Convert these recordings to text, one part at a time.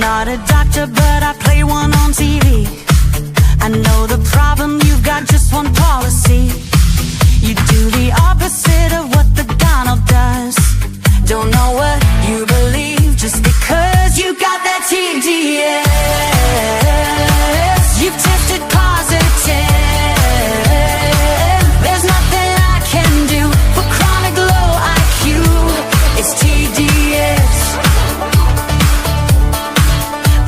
not a doctor, but I play one on TV. I know the problem, you've got just one policy. You do the opposite of what the Donald does. Don't know what you believe just because you got that TDS. You've tested positive. There's nothing I can do for chronic low IQ. It's TDS.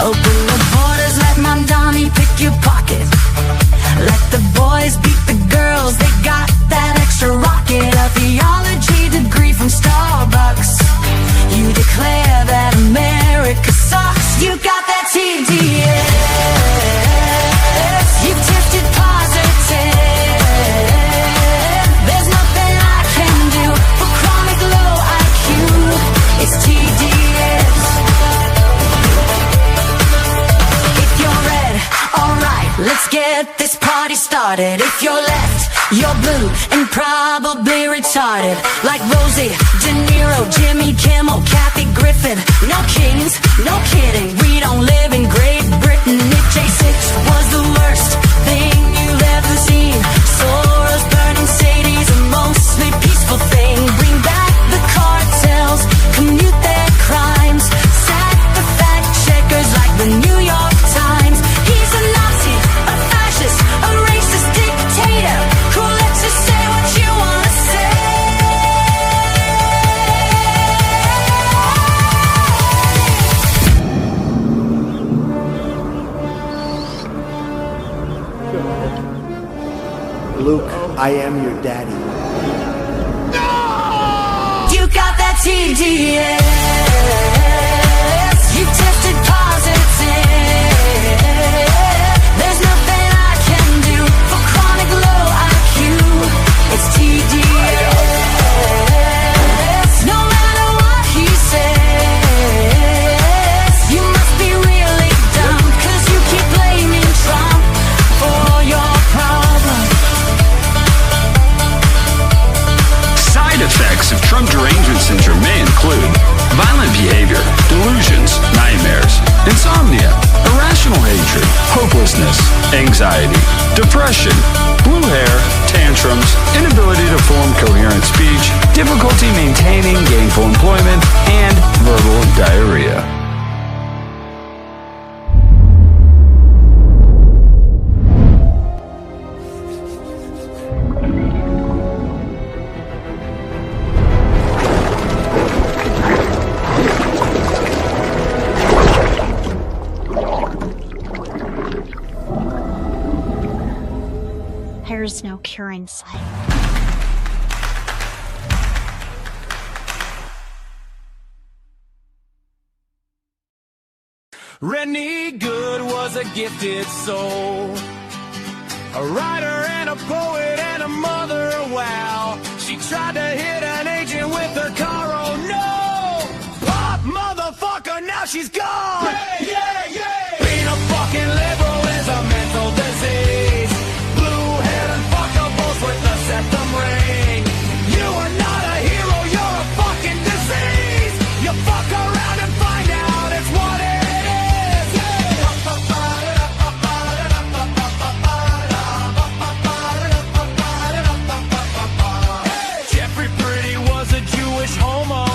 Open the borders, let Mamdani pick your pocket. Let the boys beat the girls, they got that extra rocket. A theology degree from Starbucks. You declare that America sucks. You got that TDS. You've tested positive. There's nothing I can do for chronic low IQ. It's TDS. If you're red, alright, let's get this party started. If you're left, you're blue and probably retarded. Like Rosie, De Niro, Jimmy Kimmel, Kathy Griffin. No kings, no kidding, we don't live in Great Britain. If J6 was the worst thing you've ever seen, Soros, burning Sadies, a mostly peaceful thing. Bring back the cartels, commute their crimes, sack the fact checkers like the New York Times. He's a Nazi, a fascist, a racist dictator who lets you say what you wanna say. Luke, I am your daddy. You got that TDS. You tested positive. There's nothing I can do for chronic low IQ. It's TDS. No matter what he says, you must be really dumb, 'cause you keep blaming Trump for your problem. Side effects of Trump derangement syndrome may include violent behavior, delusions, nightmares, insomnia, irrational hatred, hopelessness, anxiety, depression, blue hair, tantrums, inability to form coherent speech, difficulty maintaining gainful employment, and verbal diarrhea. There's no cure in sight. Rennie Good was a gifted soul, a writer and a poet and a mother, wow. She tried to hit an agent with her car, oh no! Pop, motherfucker, now she's gone! Yeah, yeah, yeah! Being a fucking liberal is a mental disease. Blue-haired and fuckables with the septum ring. You are not a hero, you're a fucking disease! You fuck around and find out it's what it is! Jeffrey Pretty was a Jewish homo.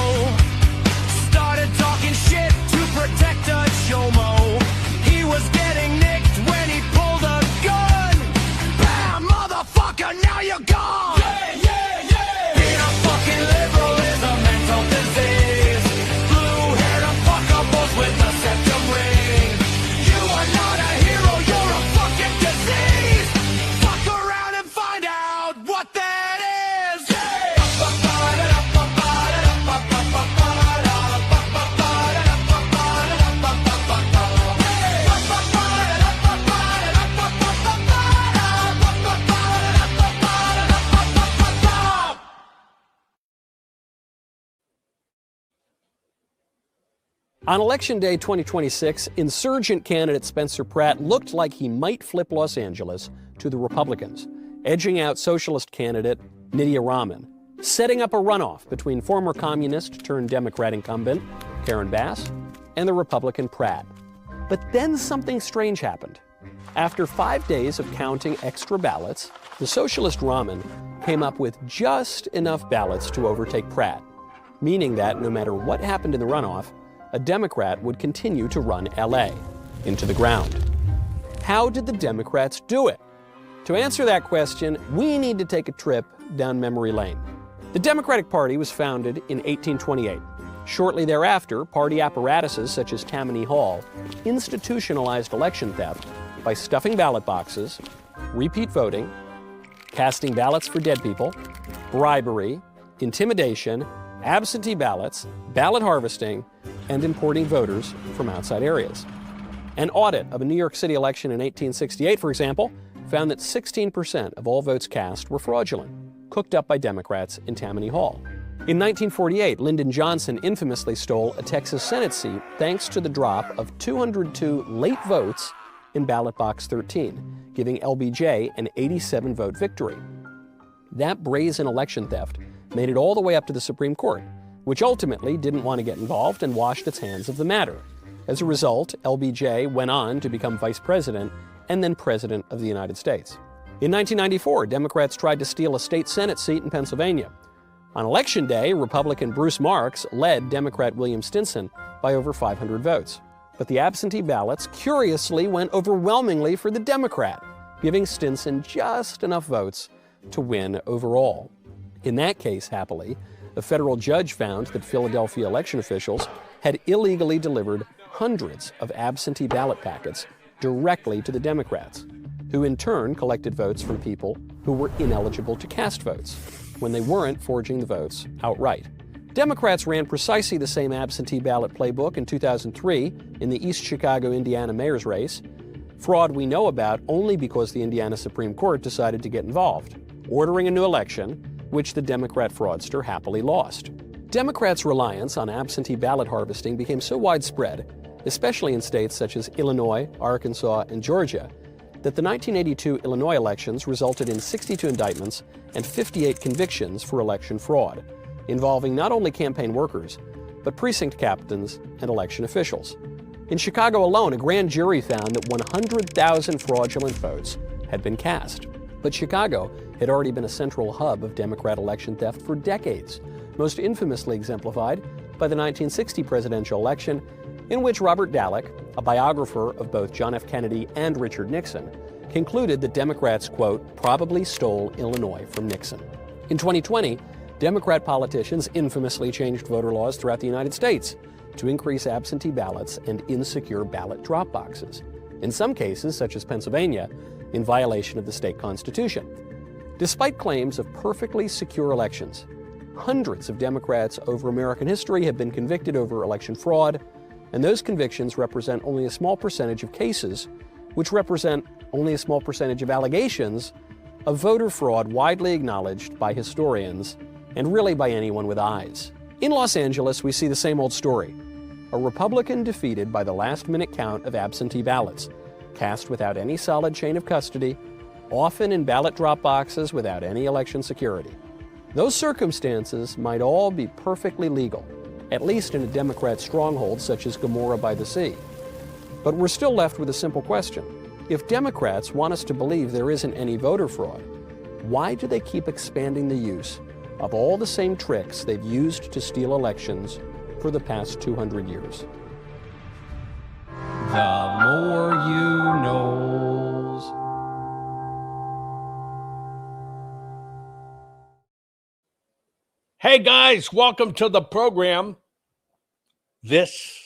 Started talking shit to protect a chomo. He was getting nicked when he pulled a gun. Bam, motherfucker, now you're gone! Yeah, yeah, yeah! Being a fucking liberal is a mental disease. Blue-haired and fuckables with a septum ring. You are not a hero, you're a fucking disease! Fuck around and find out what that is! On Election Day 2026, insurgent candidate Spencer Pratt looked like he might flip Los Angeles to the Republicans, edging out socialist candidate Nydia Raman, setting up a runoff between former communist turned Democrat incumbent Karen Bass and the Republican Pratt. But then something strange happened. After 5 days of counting extra ballots, the socialist Rahman came up with just enough ballots to overtake Pratt, meaning that no matter what happened in the runoff, a Democrat would continue to run LA into the ground. How did the Democrats do it? To answer that question, we need to take a trip down memory lane. The Democratic Party was founded in 1828. Shortly thereafter, party apparatuses such as Tammany Hall institutionalized election theft by stuffing ballot boxes, repeat voting, casting ballots for dead people, bribery, intimidation, absentee ballots, ballot harvesting, and importing voters from outside areas. An audit of a New York City election in 1868, for example, found that 16% of all votes cast were fraudulent, cooked up by Democrats in Tammany Hall. In 1948, Lyndon Johnson infamously stole a Texas Senate seat thanks to the drop of 202 late votes in ballot box 13, giving LBJ an 87-vote victory. That brazen election theft made it all the way up to the Supreme Court, which ultimately didn't want to get involved and washed its hands of the matter. As a result, LBJ went on to become vice president and then president of the United States. In 1994, Democrats tried to steal a state Senate seat in Pennsylvania. On Election Day, Republican Bruce Marks led Democrat William Stinson by over 500 votes. But the absentee ballots curiously went overwhelmingly for the Democrat, giving Stinson just enough votes to win overall. In that case, happily, a federal judge found that Philadelphia election officials had illegally delivered hundreds of absentee ballot packets directly to the Democrats, who in turn collected votes from people who were ineligible to cast votes when they weren't forging the votes outright. Democrats ran precisely the same absentee ballot playbook in 2003 in the East Chicago, Indiana mayor's race, fraud we know about only because the Indiana Supreme Court decided to get involved, ordering a new election, which the Democrat fraudster happily lost. Democrats' reliance on absentee ballot harvesting became so widespread, especially in states such as Illinois, Arkansas, and Georgia, that the 1982 Illinois elections resulted in 62 indictments and 58 convictions for election fraud, involving not only campaign workers, but precinct captains and election officials. In Chicago alone, a grand jury found that 100,000 fraudulent votes had been cast. But Chicago had already been a central hub of Democrat election theft for decades, most infamously exemplified by the 1960 presidential election, in which Robert Dallek, a biographer of both John F. Kennedy and Richard Nixon, concluded that Democrats, quote, probably stole Illinois from Nixon. In 2020, Democrat politicians infamously changed voter laws throughout the United States to increase absentee ballots and insecure ballot drop boxes, in some cases, such as Pennsylvania, in violation of the state constitution. Despite claims of perfectly secure elections, hundreds of Democrats over American history have been convicted over election fraud, and those convictions represent only a small percentage of cases, which represent only a small percentage of allegations of voter fraud widely acknowledged by historians and really by anyone with eyes. In Los Angeles, we see the same old story. A Republican defeated by the last-minute count of absentee ballots, cast without any solid chain of custody, often in ballot drop boxes without any election security. Those circumstances might all be perfectly legal, at least in a Democrat stronghold such as Gomorrah by the Sea. But we're still left with a simple question. If Democrats want us to believe there isn't any voter fraud, why do they keep expanding the use of all the same tricks they've used to steal elections for the past 200 years? The more you knows. Hey guys, welcome to the program. This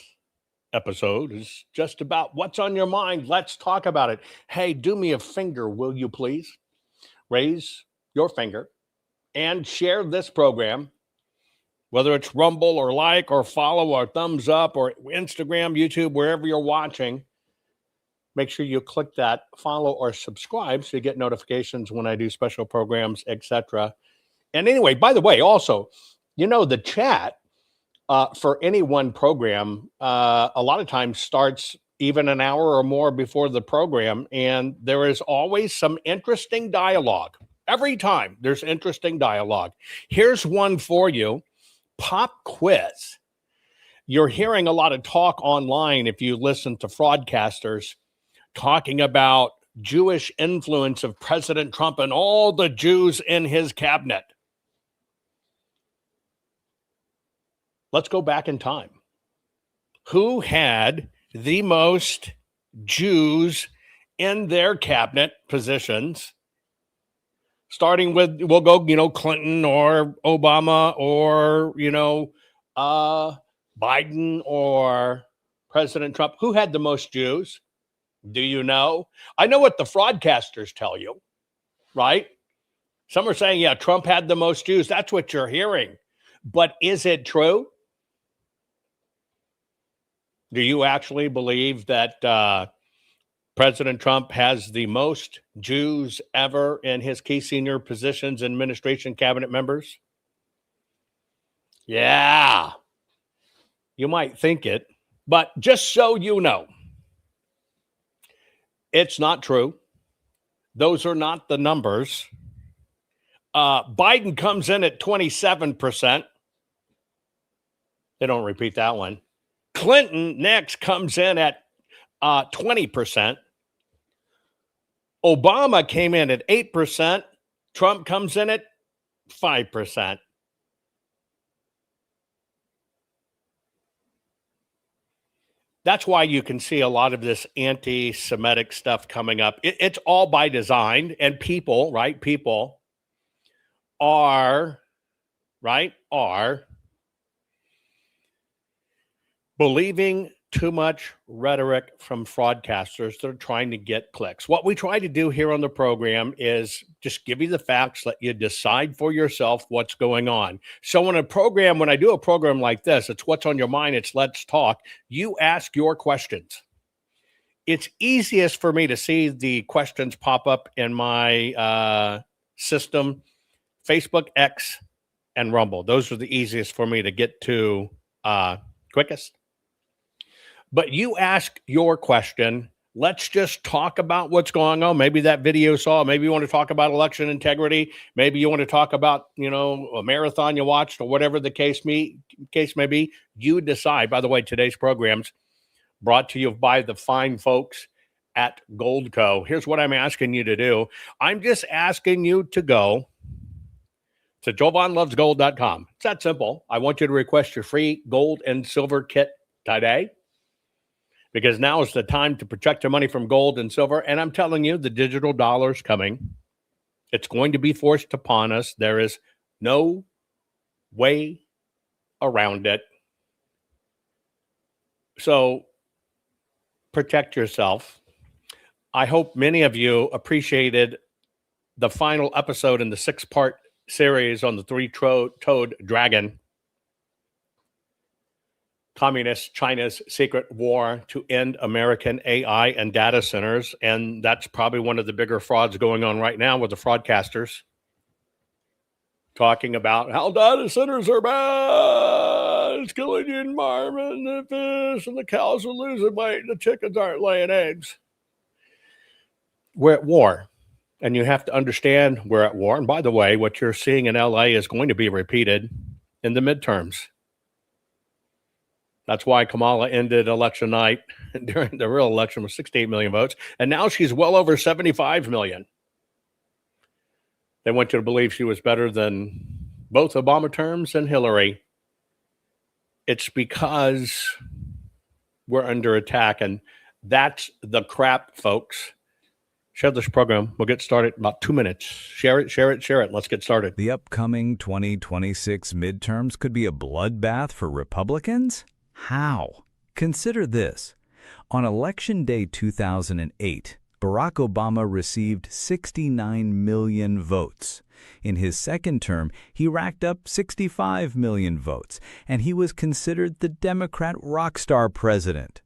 episode is just about what's on your mind. Let's talk about it. Hey, do me a finger, will you please? Raise your finger and share this program, whether it's Rumble or like or follow or thumbs up or Instagram, YouTube, wherever you're watching. Make sure you click that follow or subscribe so you get notifications when I do special programs, etc. And anyway, by the way, also, you know, the chat for any one program a lot of times starts even an hour or more before the program, and there is always some interesting dialogue. Every time there's interesting dialogue. Here's one for you. Pop quiz. You're hearing a lot of talk online, if you listen to fraudcasters, talking about Jewish influence of President Trump and all the Jews in his cabinet. Let's go back in time. Who had the most Jews in their cabinet positions? Starting with, we'll go, Clinton or Obama or, Biden or President Trump. Who had the most Jews? Do you know? I know what the fraudcasters tell you, right? Some are saying, yeah, Trump had the most Jews. That's what you're hearing. But is it true? Do you actually believe that President Trump has the most Jews ever in his key senior positions and administration cabinet members? Yeah, you might think it, but just so you know, it's not true. Those are not the numbers. Biden comes in at 27%. They don't repeat that one. Clinton next comes in at 20%. Obama came in at 8%. Trump comes in at 5%. That's why you can see a lot of this anti-Semitic stuff coming up. It's all by design, and people, right? People are believing too much rhetoric from fraudcasters that are trying to get clicks. What we try to do here on the program is just give you the facts, let you decide for yourself what's going on. So when I do a program like this, it's what's on your mind, it's let's talk. You ask your questions. It's easiest for me to see the questions pop up in my system, Facebook, X, and Rumble. Those are the easiest for me to get to quickest. But you ask your question. Let's just talk about what's going on. Maybe that video you saw. Maybe you want to talk about election integrity. Maybe you want to talk about, a marathon you watched or whatever the case may be. You decide. By the way, today's program's brought to you by the fine folks at Goldco. Here's what I'm asking you to do. I'm just asking you to go to jovanlovesgold.com. It's that simple. I want you to request your free gold and silver kit today, because now is the time to protect your money from gold and silver. And I'm telling you, the digital dollar's coming. It's going to be forced upon us. There is no way around it. So protect yourself. I hope many of you appreciated the final episode in the 6-part series on the three-toed dragon. Communist China's secret war to end American AI and data centers. And that's probably one of the bigger frauds going on right now with the fraudcasters talking about how data centers are bad. It's killing the environment, the fish, and the cows are losing weight, and the chickens aren't laying eggs. We're at war. And you have to understand we're at war. And by the way, what you're seeing in LA is going to be repeated in the midterms. That's why Kamala ended election night during the real election with 68 million votes. And now she's well over 75 million. They want you to believe she was better than both Obama terms and Hillary. It's because we're under attack. And that's the crap, folks. Share this program. We'll get started in about 2 minutes. Share it. Let's get started. The upcoming 2026 midterms could be a bloodbath for Republicans? How? Consider this. On Election Day 2008, Barack Obama received 69 million votes. In his second term, he racked up 65 million votes, and he was considered the Democrat rock star president.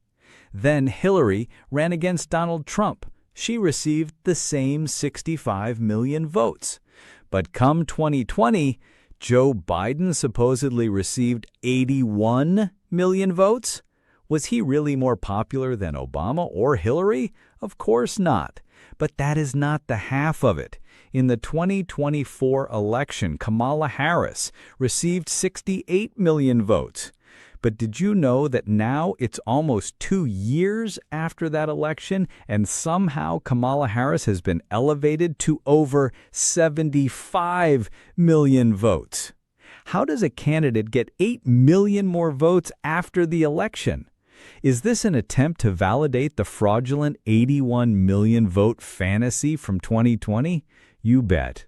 Then Hillary ran against Donald Trump. She received the same 65 million votes. But come 2020, Joe Biden supposedly received 81 million votes? Was he really more popular than Obama or Hillary? Of course not. But that is not the half of it. In the 2024 election, Kamala Harris received 68 million votes. But did you know that now it's almost 2 years after that election, and somehow Kamala Harris has been elevated to over 75 million votes? How does a candidate get 8 million more votes after the election? Is this an attempt to validate the fraudulent 81 million vote fantasy from 2020? You bet.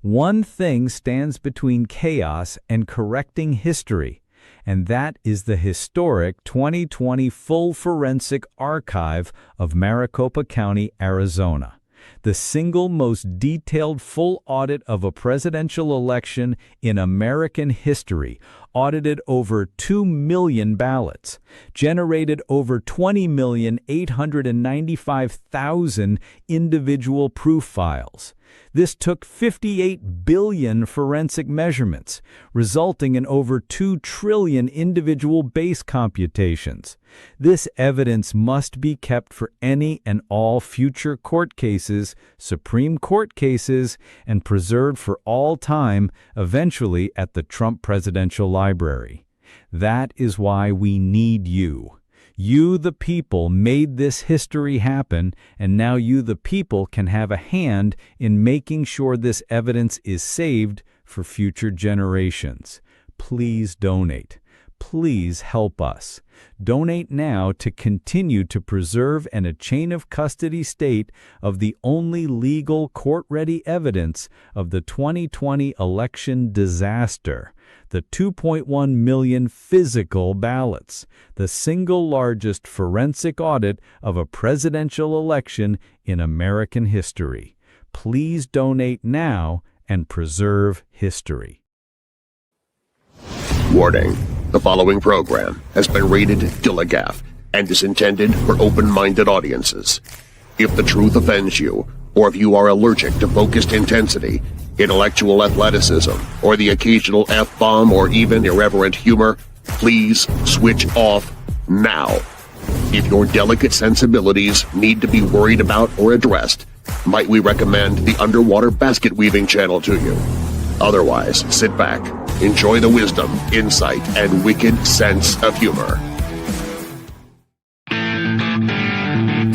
One thing stands between chaos and correcting history, and that is the historic 2020 full forensic archive of Maricopa County, Arizona. The single most detailed full audit of a presidential election in American history, audited over 2 million ballots, generated over 20,895,000 individual proof files. This took 58 billion forensic measurements, resulting in over 2 trillion individual base computations. This evidence must be kept for any and all future court cases, Supreme Court cases, and preserved for all time, eventually at the Trump Presidential Library. That is why we need you. You, the people, made this history happen, and now you, the people, can have a hand in making sure this evidence is saved for future generations. Please donate. Please help us. Donate now to continue to preserve a chain of custody state of the only legal court-ready evidence of the 2020 election disaster. The 2.1 million physical ballots, the single largest forensic audit of a presidential election in American history. Please donate now and preserve history. Warning. The following program has been rated Dilligaff and is intended for open-minded audiences. If the truth offends you, or if you are allergic to focused intensity, intellectual athleticism, or the occasional F-bomb or even irreverent humor, please switch off now. If your delicate sensibilities need to be worried about or addressed, might we recommend the Underwater Basket Weaving channel to you? Otherwise, sit back, enjoy the wisdom, insight, and wicked sense of humor.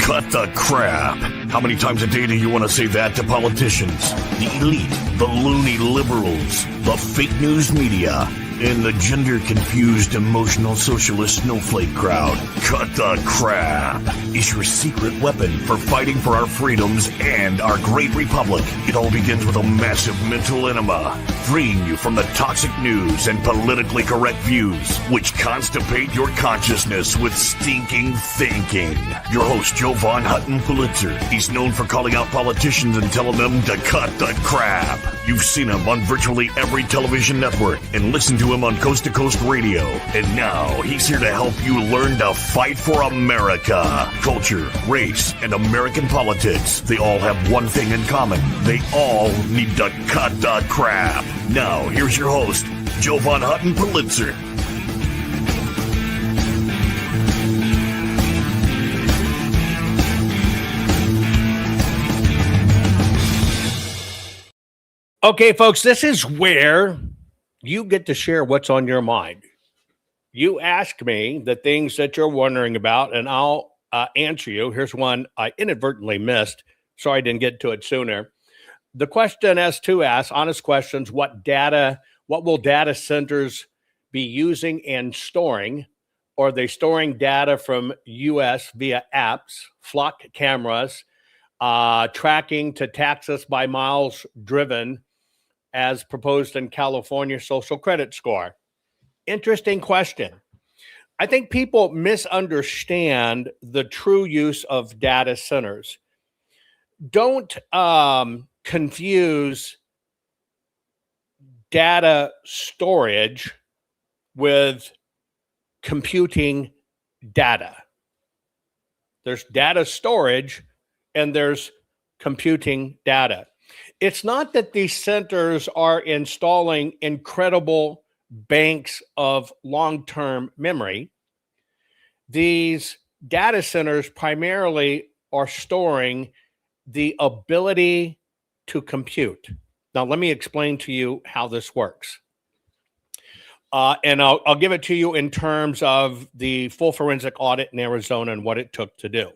Cut the crap. How many times a day do you want to say that to politicians, the elite, the loony liberals, the fake news media, and the gender-confused, emotional socialist snowflake crowd? Cut the crap is your secret weapon for fighting for our freedoms and our great republic. It all begins with a massive mental enema, freeing you from the toxic news and politically correct views, which constipate your consciousness with stinking thinking. Your host, Jovan Hutton Pulitzer. He's known for calling out politicians and telling them to cut the crap. You've seen him on virtually every television network and listened to him on Coast to Coast Radio. And now he's here to help you learn to fight for America. Culture, race, and American politics. They all have one thing in common. They all need to cut the crap. Now, here's your host, Jovan Hutton Pulitzer. Okay, folks, this is where you get to share what's on your mind. You ask me the things that you're wondering about, and I'll answer you. Here's one I inadvertently missed. Sorry I didn't get to it sooner. The question S2 asks, honest questions, what will data centers be using and storing? Are they storing data from U.S. via apps, flock cameras, tracking to tax us by miles driven, as proposed in California social credit score? Interesting question. I think people misunderstand the true use of data centers. Don't confuse data storage with computing data. There's data storage and there's computing data. It's not that these centers are installing incredible banks of long-term memory. These data centers primarily are storing the ability to compute. Now, let me explain to you how this works. And I'll give it to you in terms of the full forensic audit in Arizona and what it took to do.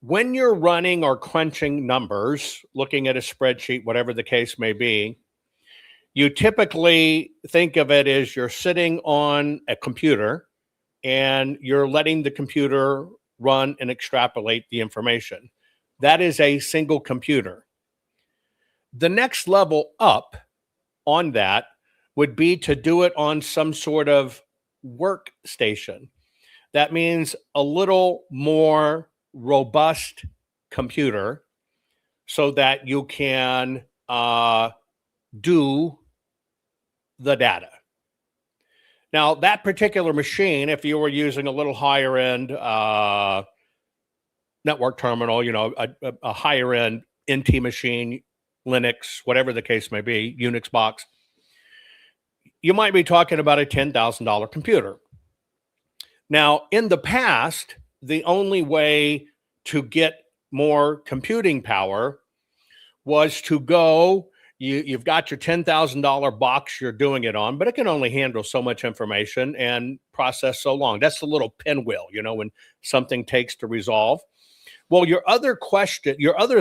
When you're running or crunching numbers, looking at a spreadsheet, whatever the case may be, you typically think of it as you're sitting on a computer and you're letting the computer run and extrapolate the information. That is a single computer. The next level up on that would be to do it on some sort of workstation. That means a little more robust computer so that you can do the data. Now, that particular machine, if you were using a little higher end network terminal, a higher end NT machine, Linux, whatever the case may be, Unix box, you might be talking about a $10,000 computer. Now, in the past, the only way to get more computing power was to go, you've got your $10,000 box you're doing it on, but it can only handle so much information and process so long. That's the little pinwheel, when something takes to resolve. Well, your other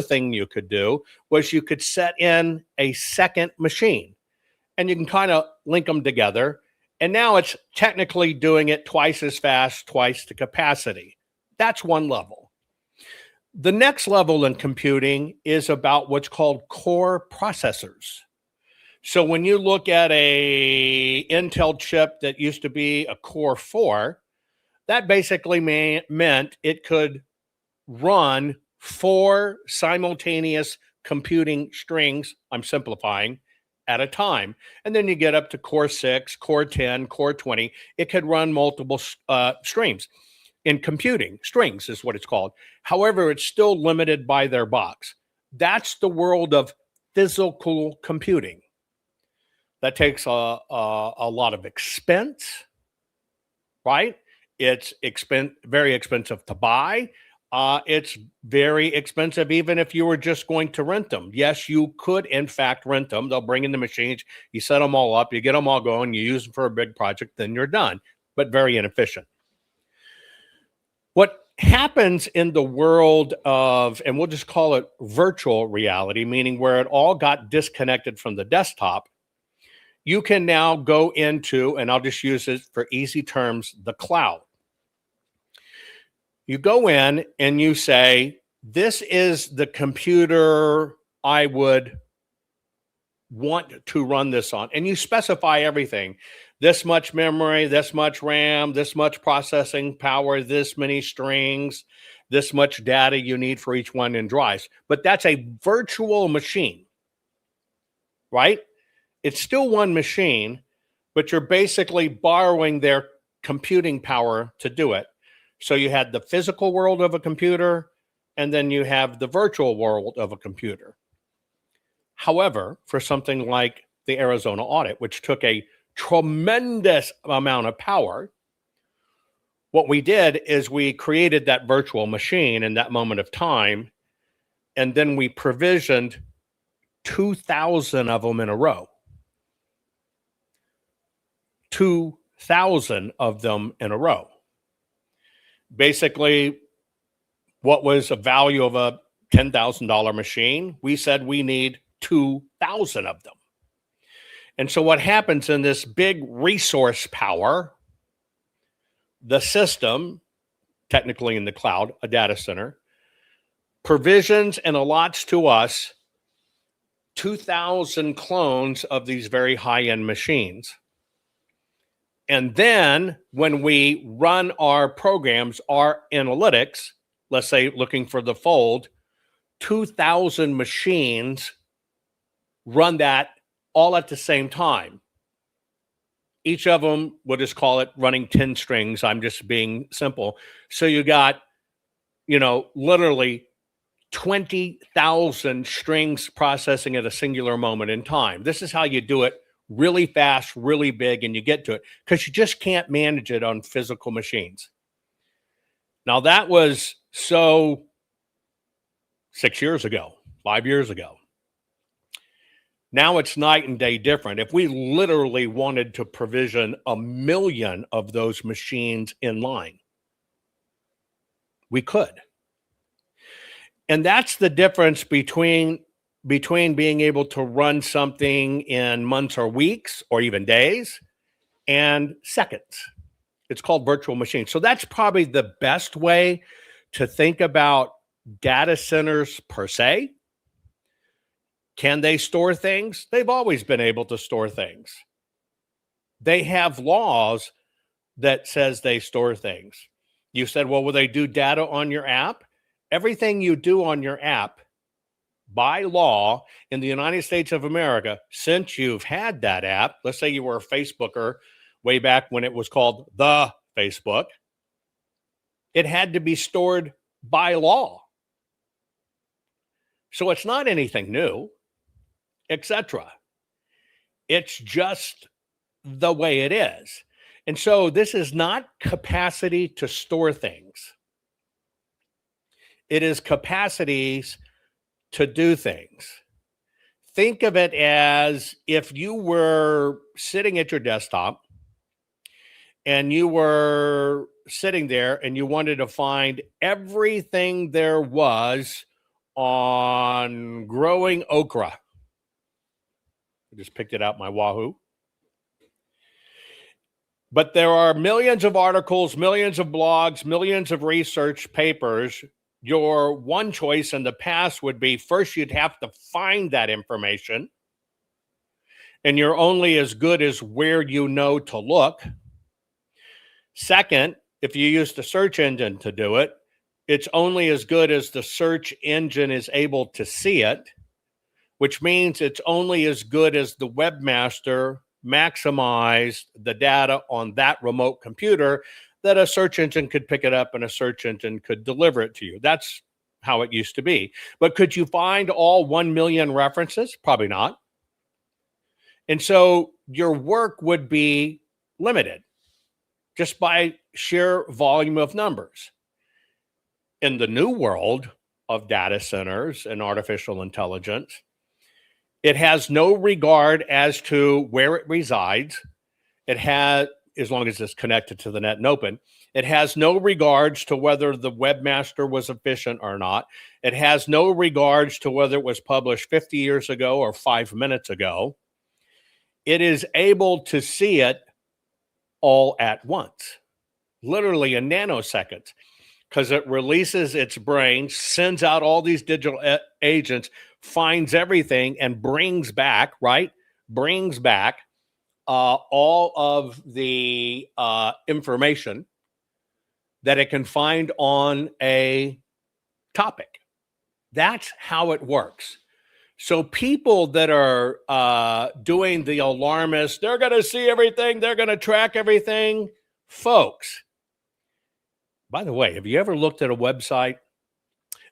thing you could do was you could set in a second machine and you can kind of link them together. And now it's technically doing it twice as fast, twice the capacity. That's one level. The next level in computing is about what's called core processors. So when you look at a Intel chip that used to be a Core 4, that basically meant it could run 4 simultaneous computing strings, I'm simplifying, at a time. And then you get up to Core 6, Core 10, Core 20. It could run multiple streams. In computing, strings is what it's called. However, it's still limited by their box. That's the world of physical computing. That takes a lot of expense, right? It's very expensive to buy. It's very expensive even if you were just going to rent them. Yes, you could, in fact, rent them. They'll bring in the machines. You set them all up. You get them all going. You use them for a big project. Then you're done, but very inefficient. What happens in the world of, and we'll just call it virtual reality, meaning where it all got disconnected from the desktop, you can now go into, and I'll just use it for easy terms, the cloud. You go in and you say, this is the computer I would want to run this on. And you specify everything. This much memory, this much RAM, this much processing power, this many strings, this much data you need for each one in drives. But that's a virtual machine, right? It's still one machine, but you're basically borrowing their computing power to do it. So you had the physical world of a computer, and then you have the virtual world of a computer. However, for something like the Arizona audit, which took a tremendous amount of power, what we did is we created that virtual machine in that moment of time, and then we provisioned 2,000 of them in a row. 2,000 of them in a row. Basically, what was a value of a $10,000 machine, we said we need 2,000 of them. And so what happens in this big resource power, the system, technically in the cloud, a data center, provisions and allots to us 2,000 clones of these very high-end machines. And then when we run our programs, our analytics, let's say looking for the fold, 2,000 machines run that all at the same time. Each of them, we'll just call it running 10 strings. I'm just being simple. So you got, literally 20,000 strings processing at a singular moment in time. This is how you do it really fast, really big, and you get to it because you just can't manage it on physical machines. Now, that was so 6 years ago, 5 years ago. Now it's night and day different. If we literally wanted to provision 1 million of those machines in line, we could. And that's the difference between being able to run something in months or weeks or even days and seconds. It's called virtual machines. So that's probably the best way to think about data centers per se. Can they store things? They've always been able to store things. They have laws that says they store things. You said, well, will they do data on your app? Everything you do on your app, by law in the United States of America, since you've had that app, let's say you were a Facebooker way back when it was called the Facebook, it had to be stored by law. So it's not anything new, etc. It's just the way it is. And so this is not capacity to store things. It is capacities to do things. Think of it as if you were sitting at your desktop and you were sitting there and you wanted to find everything there was on growing okra. I just picked it out my Wahoo. But there are millions of articles, millions of blogs, millions of research papers. Your one choice in the past would be first you'd have to find that information. And you're only as good as where you know to look. Second, if you use the search engine to do it, it's only as good as the search engine is able to see it, which means it's only as good as the webmaster maximized the data on that remote computer that a search engine could pick it up and a search engine could deliver it to you. That's how it used to be. But could you find all 1 million references? Probably not. And so your work would be limited just by sheer volume of numbers. In the new world of data centers and artificial intelligence, it has no regard as to where it resides. It has, as long as it's connected to the net and open, it has no regards to whether the webmaster was efficient or not. It has no regards to whether it was published 50 years ago or 5 minutes ago. It is able to see it all at once, literally in nanoseconds, because it releases its brain, sends out all these digital agents, finds everything, and brings back, all of the information that it can find on a topic. That's how it works. So people that are doing the alarmist, they're going to see everything, they're going to track everything. Folks, by the way, have you ever looked at a website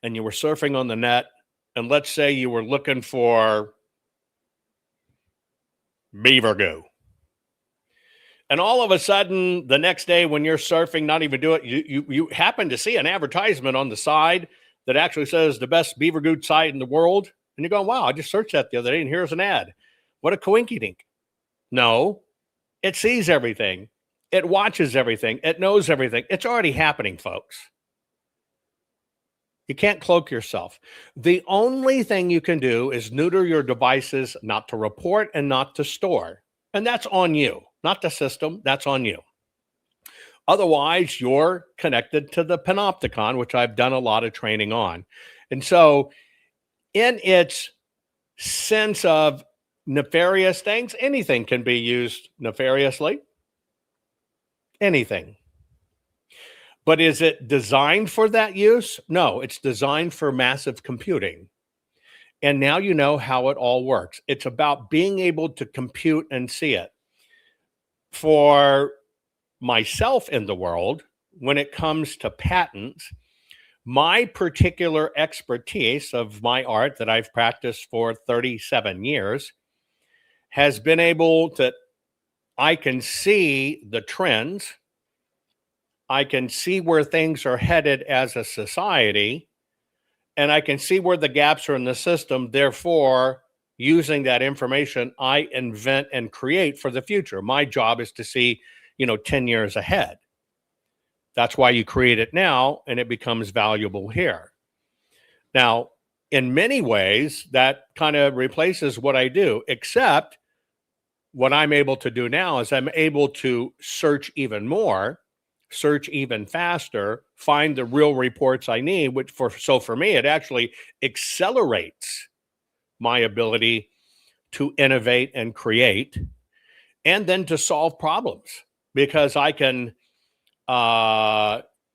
and you were surfing on the net, and let's say you were looking for beaver goo, and all of a sudden the next day when you're surfing, not even do it, you happen to see an advertisement on the side that actually says the best beaver goo site in the world, and you're going, wow, I just searched that the other day and here's an ad. What a coinky-dink. No, it sees everything. It watches everything. It knows everything. It's already happening, folks. You can't cloak yourself. The only thing you can do is neuter your devices, not to report and not to store. And that's on you, not the system. That's on you. Otherwise, you're connected to the panopticon, which I've done a lot of training on. And so in its sense of nefarious things, anything can be used nefariously. Anything. But is it designed for that use? No, it's designed for massive computing. And now you know how it all works. It's about being able to compute and see it. For myself in the world, when it comes to patents, my particular expertise of my art that I've practiced for 37 years has been able to, I can see the trends. I can see where things are headed as a society, and I can see where the gaps are in the system. Therefore, using that information I invent and create for the future. My job is to see, 10 years ahead. That's why you create it now and it becomes valuable here. Now, in many ways, that kind of replaces what I do, except what I'm able to do now is I'm able to search even more, search even faster, find the real reports I need, so for me, it actually accelerates my ability to innovate and create, and then to solve problems, because I can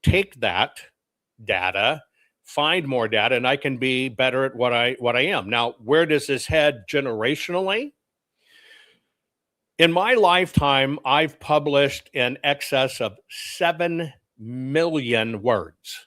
take that data, find more data, and I can be better at what I am. Now, where does this head generationally? In my lifetime, I've published in excess of 7 million words.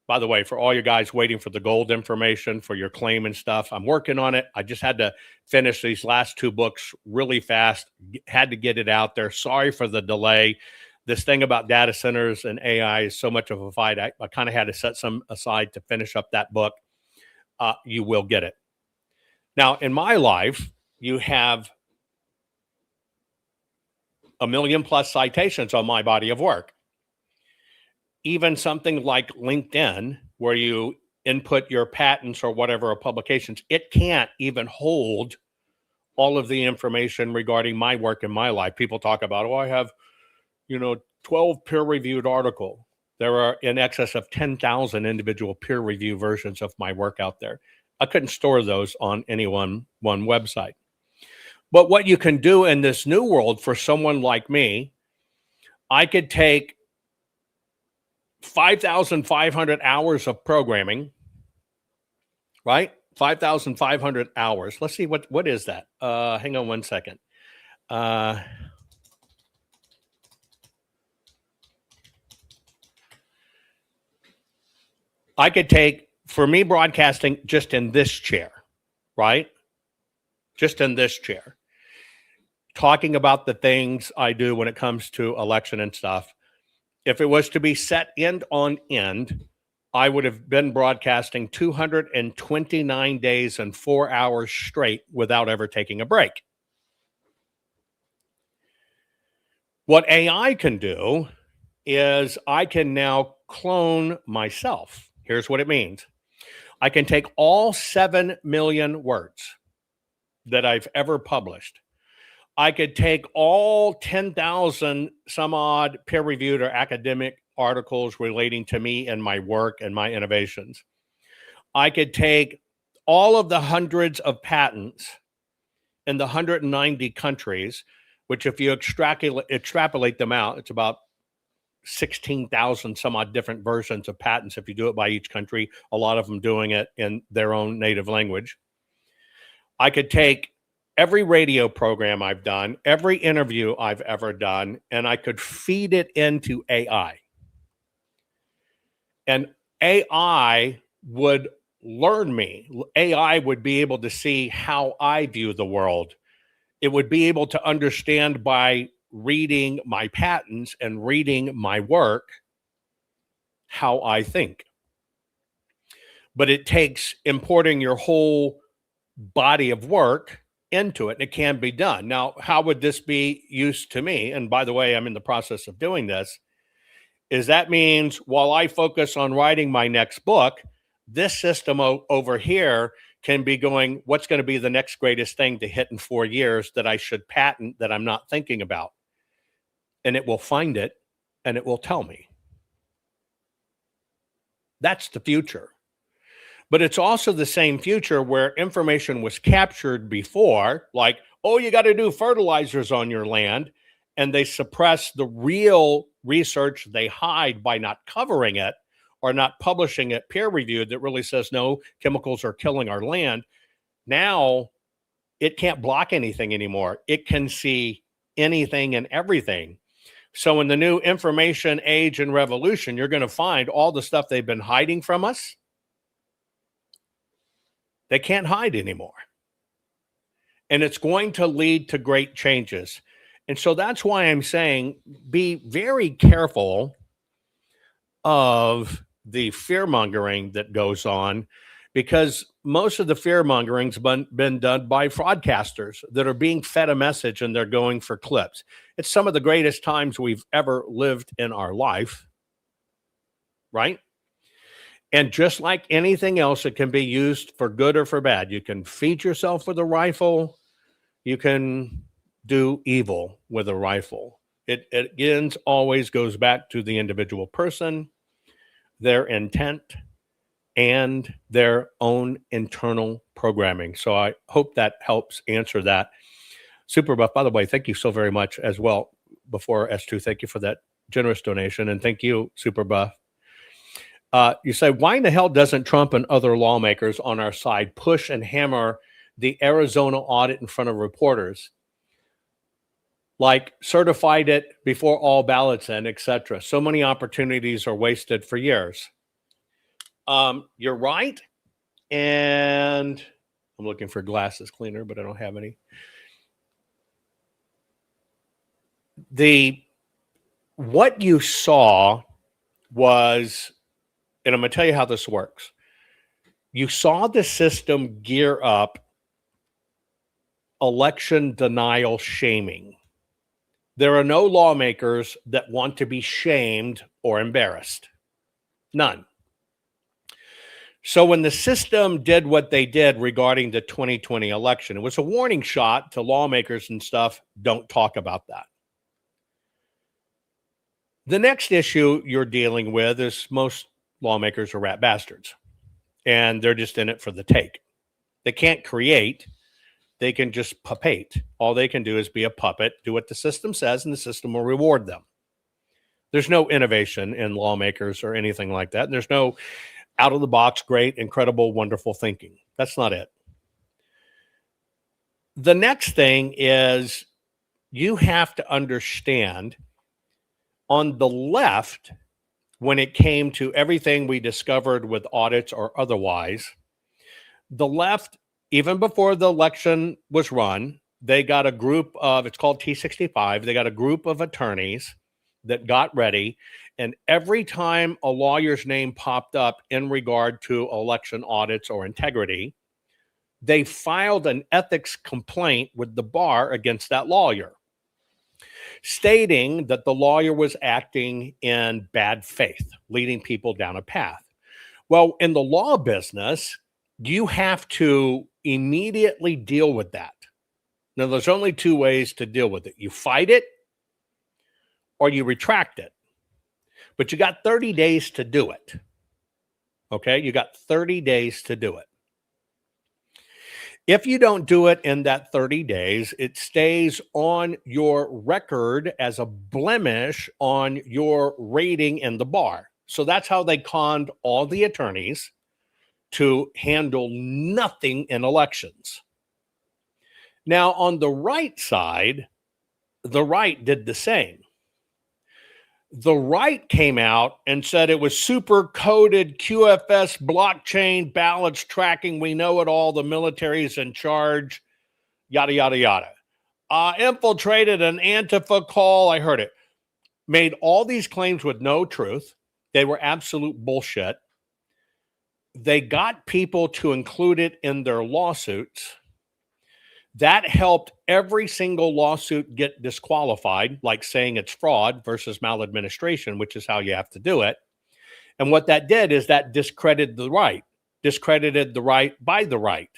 By the way, for all you guys waiting for the gold information for your claim and stuff, I'm working on it. I just had to finish these last 2 books really fast, had to get it out there. Sorry for the delay. This thing about data centers and AI is so much of a fight. I kind of had to set some aside to finish up that book. You will get it. Now, in my life, you have 1 million plus citations on my body of work. Even something like LinkedIn, where you input your patents or whatever, or publications, it can't even hold all of the information regarding my work in my life. People talk about, I have, 12 peer-reviewed articles. There are in excess of 10,000 individual peer-review versions of my work out there. I couldn't store those on any one website. But what you can do in this new world for someone like me, I could take 5,500 hours of programming, right? 5,500 hours. Let's see, what is that? Hang on one second. I could take, for me broadcasting, just in this chair, right? Just in this chair, talking about the things I do when it comes to election and stuff. If it was to be set end on end, I would have been broadcasting 229 days and 4 hours straight without ever taking a break. What AI can do is I can now clone myself. Here's what it means. I can take all 7 million words that I've ever published. I could take all 10,000 some odd peer-reviewed or academic articles relating to me and my work and my innovations. I could take all of the hundreds of patents in the 190 countries, which if you extrapolate them out, it's about 16,000 some odd different versions of patents if you do it by each country, a lot of them doing it in their own native language. I could take every radio program I've done, every interview I've ever done, and I could feed it into AI. And AI would learn me. AI would be able to see how I view the world. It would be able to understand by reading my patents and reading my work how I think. But it takes importing your whole body of work into it, and it can be done. Now, how would this be used to me? And by the way, I'm in the process of doing this. Is that means while I focus on writing my next book, this system over here can be going, what's going to be the next greatest thing to hit in 4 years that I should patent that I'm not thinking about? And it will find it and it will tell me. That's the future. But it's also the same future where information was captured before, like, oh, you got to do fertilizers on your land, and they suppress the real research they hide by not covering it or not publishing it peer-reviewed that really says, no, chemicals are killing our land. Now, it can't block anything anymore. It can see anything and everything. So in the new information age and revolution, you're going to find all the stuff they've been hiding from us. They can't hide anymore. And it's going to lead to great changes. And so that's why I'm saying be very careful of the fear-mongering that goes on, because most of the fear mongering's been done by fraudcasters that are being fed a message and they're going for clips. It's some of the greatest times we've ever lived in our life, right? And just like anything else, it can be used for good or for bad. You can feed yourself with a rifle. You can do evil with a rifle. It again always goes back to the individual person, their intent, and their own internal programming. So I hope that helps answer that. Super Buff, by the way, thank you so very much as well. Before S2, thank you for that generous donation. And thank you, Super Buff. You say, why in the hell doesn't Trump and other lawmakers on our side push and hammer the Arizona audit in front of reporters? Like certified it before all ballots in, etc. So many opportunities are wasted for years. You're right. And I'm looking for glasses cleaner, but I don't have any. What you saw was, and I'm going to tell you how this works. You saw the system gear up election denial shaming. There are no lawmakers that want to be shamed or embarrassed. None. So when the system did what they did regarding the 2020 election, it was a warning shot to lawmakers and stuff. Don't talk about that. The next issue you're dealing with is most lawmakers are rat bastards, and they're just in it for the take. They can't create. They can just puppet. All they can do is be a puppet, do what the system says, and the system will reward them. There's no innovation in lawmakers or anything like that. And there's no out-of-the-box, great, incredible, wonderful thinking. That's not it. The next thing is you have to understand on the left, when it came to everything we discovered with audits or otherwise, the left, even before the election was run, they got a group of, it's called T65, they got a group of attorneys that got ready, and every time a lawyer's name popped up in regard to election audits or integrity, they filed an ethics complaint with the bar against that lawyer, stating that the lawyer was acting in bad faith, leading people down a path. Well, in the law business, you have to immediately deal with that. Now, there's only two ways to deal with it. You fight it or you retract it. But you got 30 days to do it. Okay? You got 30 days to do it. If you don't do it in that 30 days, it stays on your record as a blemish on your rating in the bar. So that's how they conned all the attorneys to handle nothing in elections. Now, on the right side, the right did the same. The right came out and said it was super coded QFS blockchain ballots tracking. We know it all. The military's in charge, yada, yada, yada. Infiltrated an Antifa call. I heard it. Made all these claims with no truth. They were absolute bullshit. They got people to include it in their lawsuits. That helped every single lawsuit get disqualified, like saying it's fraud versus maladministration, which is how you have to do it. And what that did is that discredited the right by the right.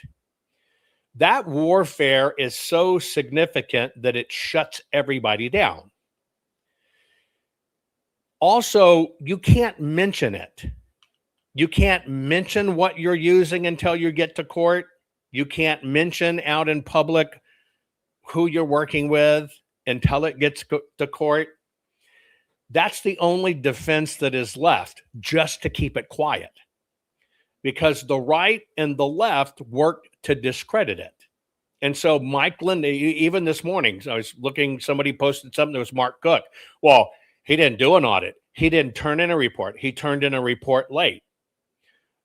That warfare is so significant that it shuts everybody down. Also, you can't mention it. You can't mention what you're using until you get to court. You can't mention out in public who you're working with until it gets to court. That's the only defense that is left, just to keep it quiet. Because the right and the left worked to discredit it. And so Mike Lind, even this morning, I was looking, somebody posted something that was Mark Cook. Well, he didn't do an audit. He didn't turn in a report. He turned in a report late.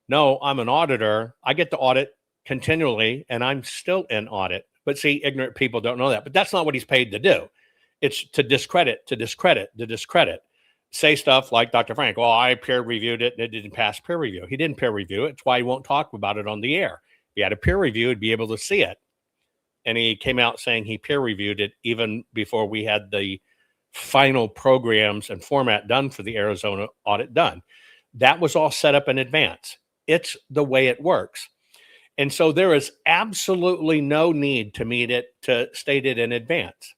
No, I'm an auditor. I get to audit continually, and I'm still in audit. But see, ignorant people don't know that. But that's not what he's paid to do. It's to discredit, to discredit, to discredit. say stuff like Dr. Frank, well, I peer reviewed it and it didn't pass peer review. He didn't peer review it. It's why he won't talk about it on the air. If he had a peer review, he'd be able to see it. And he came out saying he peer reviewed it even before we had the final programs and format done for the Arizona audit done. That was all set up in advance. It's the way it works. And so there is absolutely no need to state it in advance.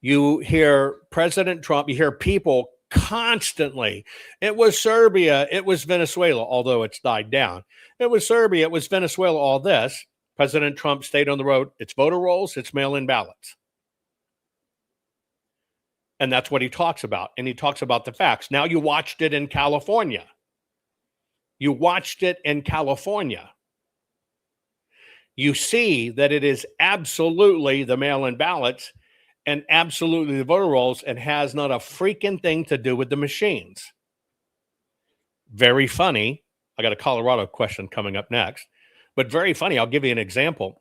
You hear President Trump, you hear people constantly, it was Serbia, it was Venezuela, although it's died down. It was Serbia, it was Venezuela, all this. President Trump stayed on the road. It's voter rolls, it's mail-in ballots. And that's what he talks about. And he talks about the facts. Now you watched it in California. You watched it in California. You see that it is absolutely the mail-in ballots and absolutely the voter rolls and has not a freaking thing to do with the machines. Very funny. I got a Colorado question coming up next, but very funny. I'll give you an example.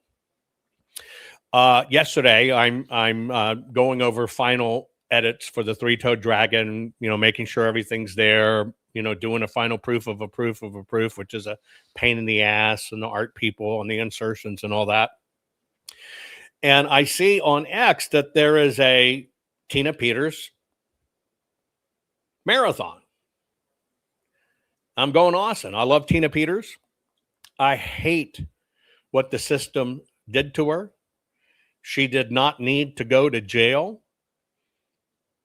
Yesterday, I'm going over final edits for the three-toed dragon, making sure everything's there, doing a final proof of a proof, which is a pain in the ass, and the art people and the insertions and all that. And I see on X that there is a Tina Peters marathon. I'm going Austin. I love Tina Peters. I hate what the system did to her. She did not need to go to jail.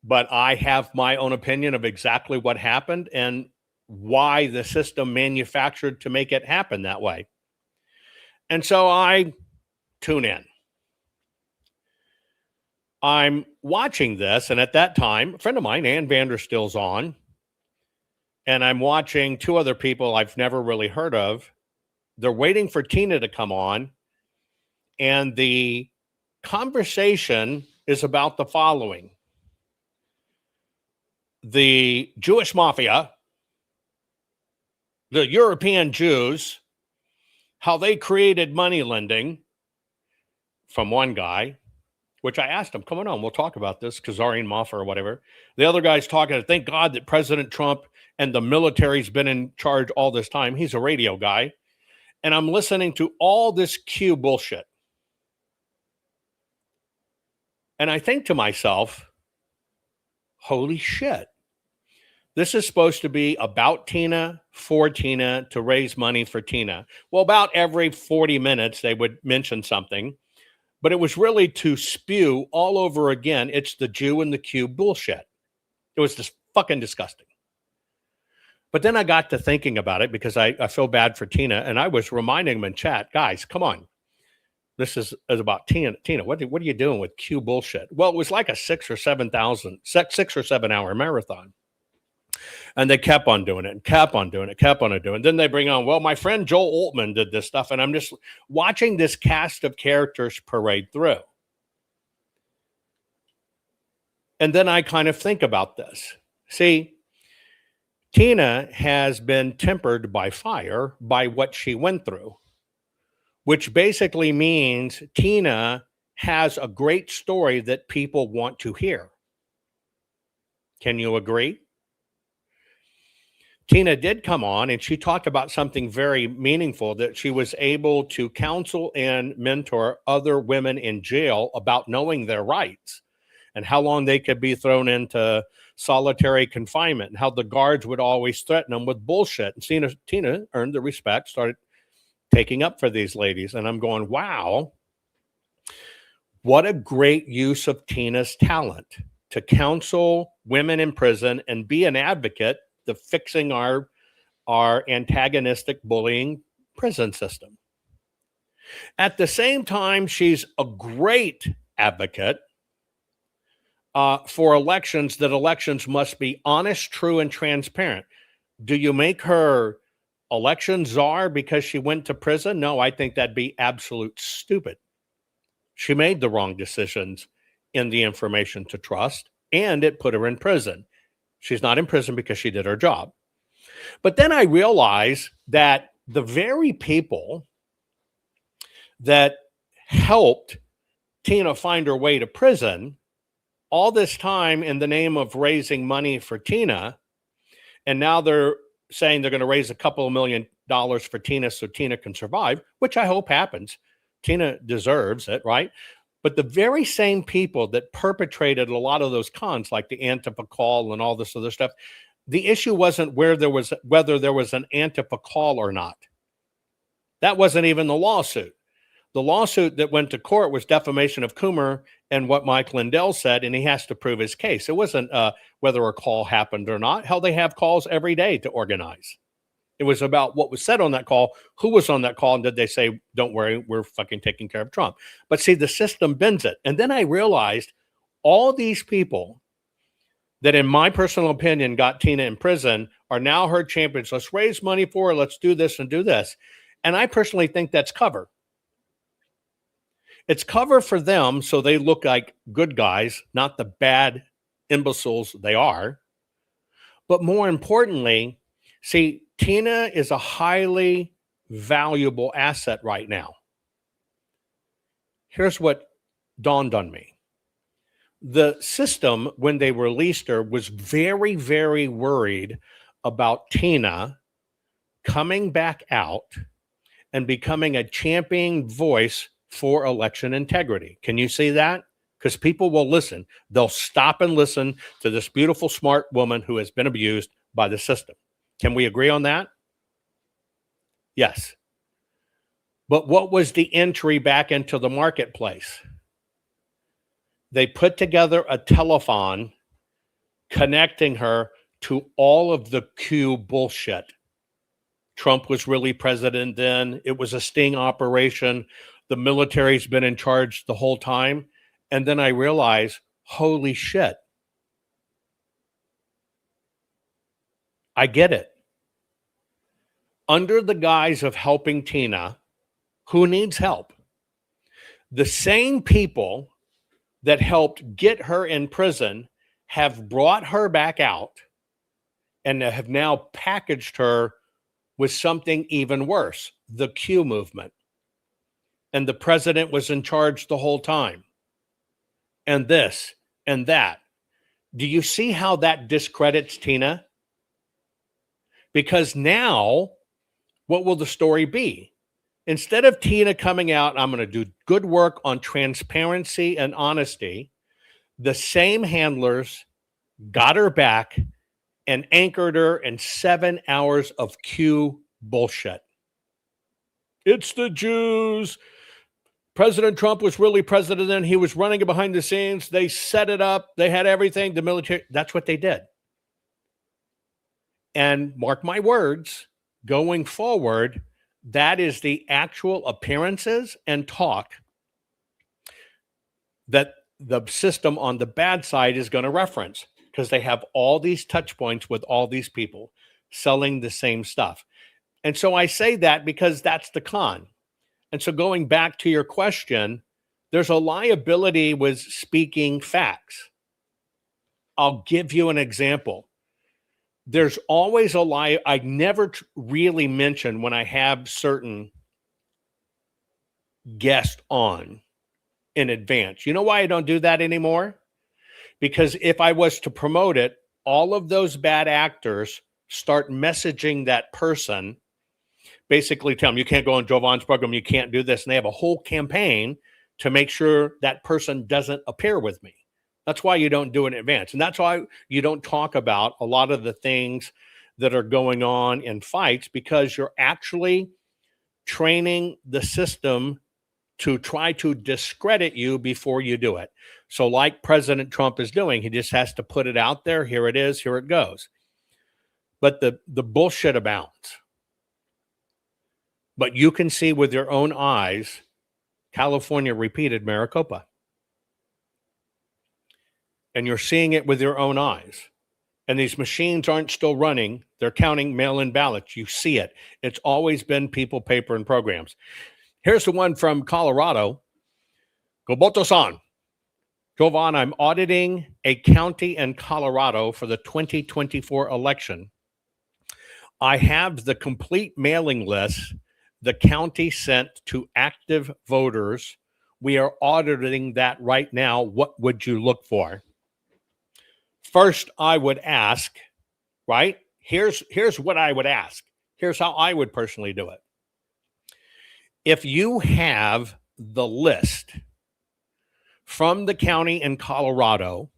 But I have my own opinion of exactly what happened and why the system manufactured to make it happen that way. And so I tune in. I'm watching this, and at that time, a friend of mine, Ann Vanderstill's on, and I'm watching two other people I've never really heard of. They're waiting for Tina to come on, and the conversation is about the following. The Jewish mafia, the European Jews, how they created money lending from one guy, which I asked him, come on, we'll talk about this, Khazarian Mafia or whatever. The other guy's talking, thank God that President Trump and the military's been in charge all this time. He's a radio guy. And I'm listening to all this Q bullshit. And I think to myself, holy shit. This is supposed to be about Tina, for Tina, to raise money for Tina. Well, about every 40 minutes, they would mention something. But it was really to spew all over again, it's the Jew and the Q bullshit. It was just fucking disgusting. But then I got to thinking about it because I feel bad for Tina. And I was reminding them in chat, guys, come on. This is about Tina. Tina, what are you doing with Q bullshit? Well, it was like a 6 or 7 hour marathon. And they kept on doing it and kept on doing it. Then they bring on, well, my friend Joel Altman did this stuff. And I'm just watching this cast of characters parade through. And then I kind of think about this. See, Tina has been tempered by fire by what she went through, which basically means Tina has a great story that people want to hear. Can you agree? Tina did come on and she talked about something very meaningful, that she was able to counsel and mentor other women in jail about knowing their rights and how long they could be thrown into solitary confinement and how the guards would always threaten them with bullshit. And Tina earned the respect, started taking up for these ladies. And I'm going, wow, what a great use of Tina's talent to counsel women in prison and be an advocate to fixing our antagonistic bullying prison system. At the same time, she's a great advocate for elections, that elections must be honest, true, and transparent. Do you make her election czar because she went to prison? No, I think that'd be absolute stupid. She made the wrong decisions in the information to trust, and it put her in prison. She's not in prison because she did her job. But then I realized that the very people that helped Tina find her way to prison all this time in the name of raising money for Tina, and now they're saying they're going to raise a couple of $1 million for Tina so Tina can survive, which I hope happens. Tina deserves it, right? But the very same people that perpetrated a lot of those cons, like the Antifa call and all this other stuff, the issue wasn't whether there was an Antifa call or not. That wasn't even the lawsuit. The lawsuit that went to court was defamation of Coomer and what Mike Lindell said, and he has to prove his case. It wasn't whether a call happened or not. Hell, they have calls every day to organize. It was about what was said on that call, who was on that call, and did they say, don't worry, we're fucking taking care of Trump. But see, the system bends it. And then I realized all these people that, in my personal opinion, got Tina in prison are now her champions. Let's raise money for her. Let's do this and do this. And I personally think that's cover. It's cover for them so they look like good guys, not the bad imbeciles they are. But more importantly, see, Tina is a highly valuable asset right now. Here's what dawned on me. The system, when they released her, was very, very worried about Tina coming back out and becoming a championing voice for election integrity. Can you see that? Because people will listen. They'll stop and listen to this beautiful, smart woman who has been abused by the system. Can we agree on that? Yes. But what was the entry back into the marketplace? They put together a telethon connecting her to all of the Q bullshit. Trump was really president then. It was a sting operation. The military's been in charge the whole time. And then I realized, holy shit. I get it. Under the guise of helping Tina, who needs help, the same people that helped get her in prison have brought her back out and have now packaged her with something even worse, the Q movement. And the president was in charge the whole time. And this and that. Do you see how that discredits Tina? Because now, what will the story be? Instead of Tina coming out, I'm going to do good work on transparency and honesty, the same handlers got her back and anchored her in 7 hours of Q bullshit. It's the Jews. President Trump was really president then. He was running it behind the scenes. They set it up. They had everything. The military, that's what they did. And mark my words, going forward, that is the actual appearances and talk that the system on the bad side is going to reference, because they have all these touch points with all these people selling the same stuff. And so I say that because that's the con. And so going back to your question, there's a liability with speaking facts. I'll give you an example. There's always a lie. I never really mention when I have certain guests on in advance. You know why I don't do that anymore? Because if I was to promote it, all of those bad actors start messaging that person, basically tell them, you can't go on Jovan's program, you can't do this. And they have a whole campaign to make sure that person doesn't appear with me. That's why you don't do it in advance. And that's why you don't talk about a lot of the things that are going on in fights, because you're actually training the system to try to discredit you before you do it. So like President Trump is doing, he just has to put it out there. Here it is. Here it goes. But the bullshit abounds. But you can see with your own eyes, California repeated Maricopa. And you're seeing it with your own eyes. And these machines aren't still running. They're counting mail-in ballots. You see it. It's always been people, paper, and programs. Here's the one from Colorado. Goboto-san. Jovan, I'm auditing a county in Colorado for the 2024 election. I have the complete mailing list the county sent to active voters. We are auditing that right now. What would you look for? First, I would ask, right? Here's what I would ask. Here's how I would personally do it. If you have the list from the county in Colorado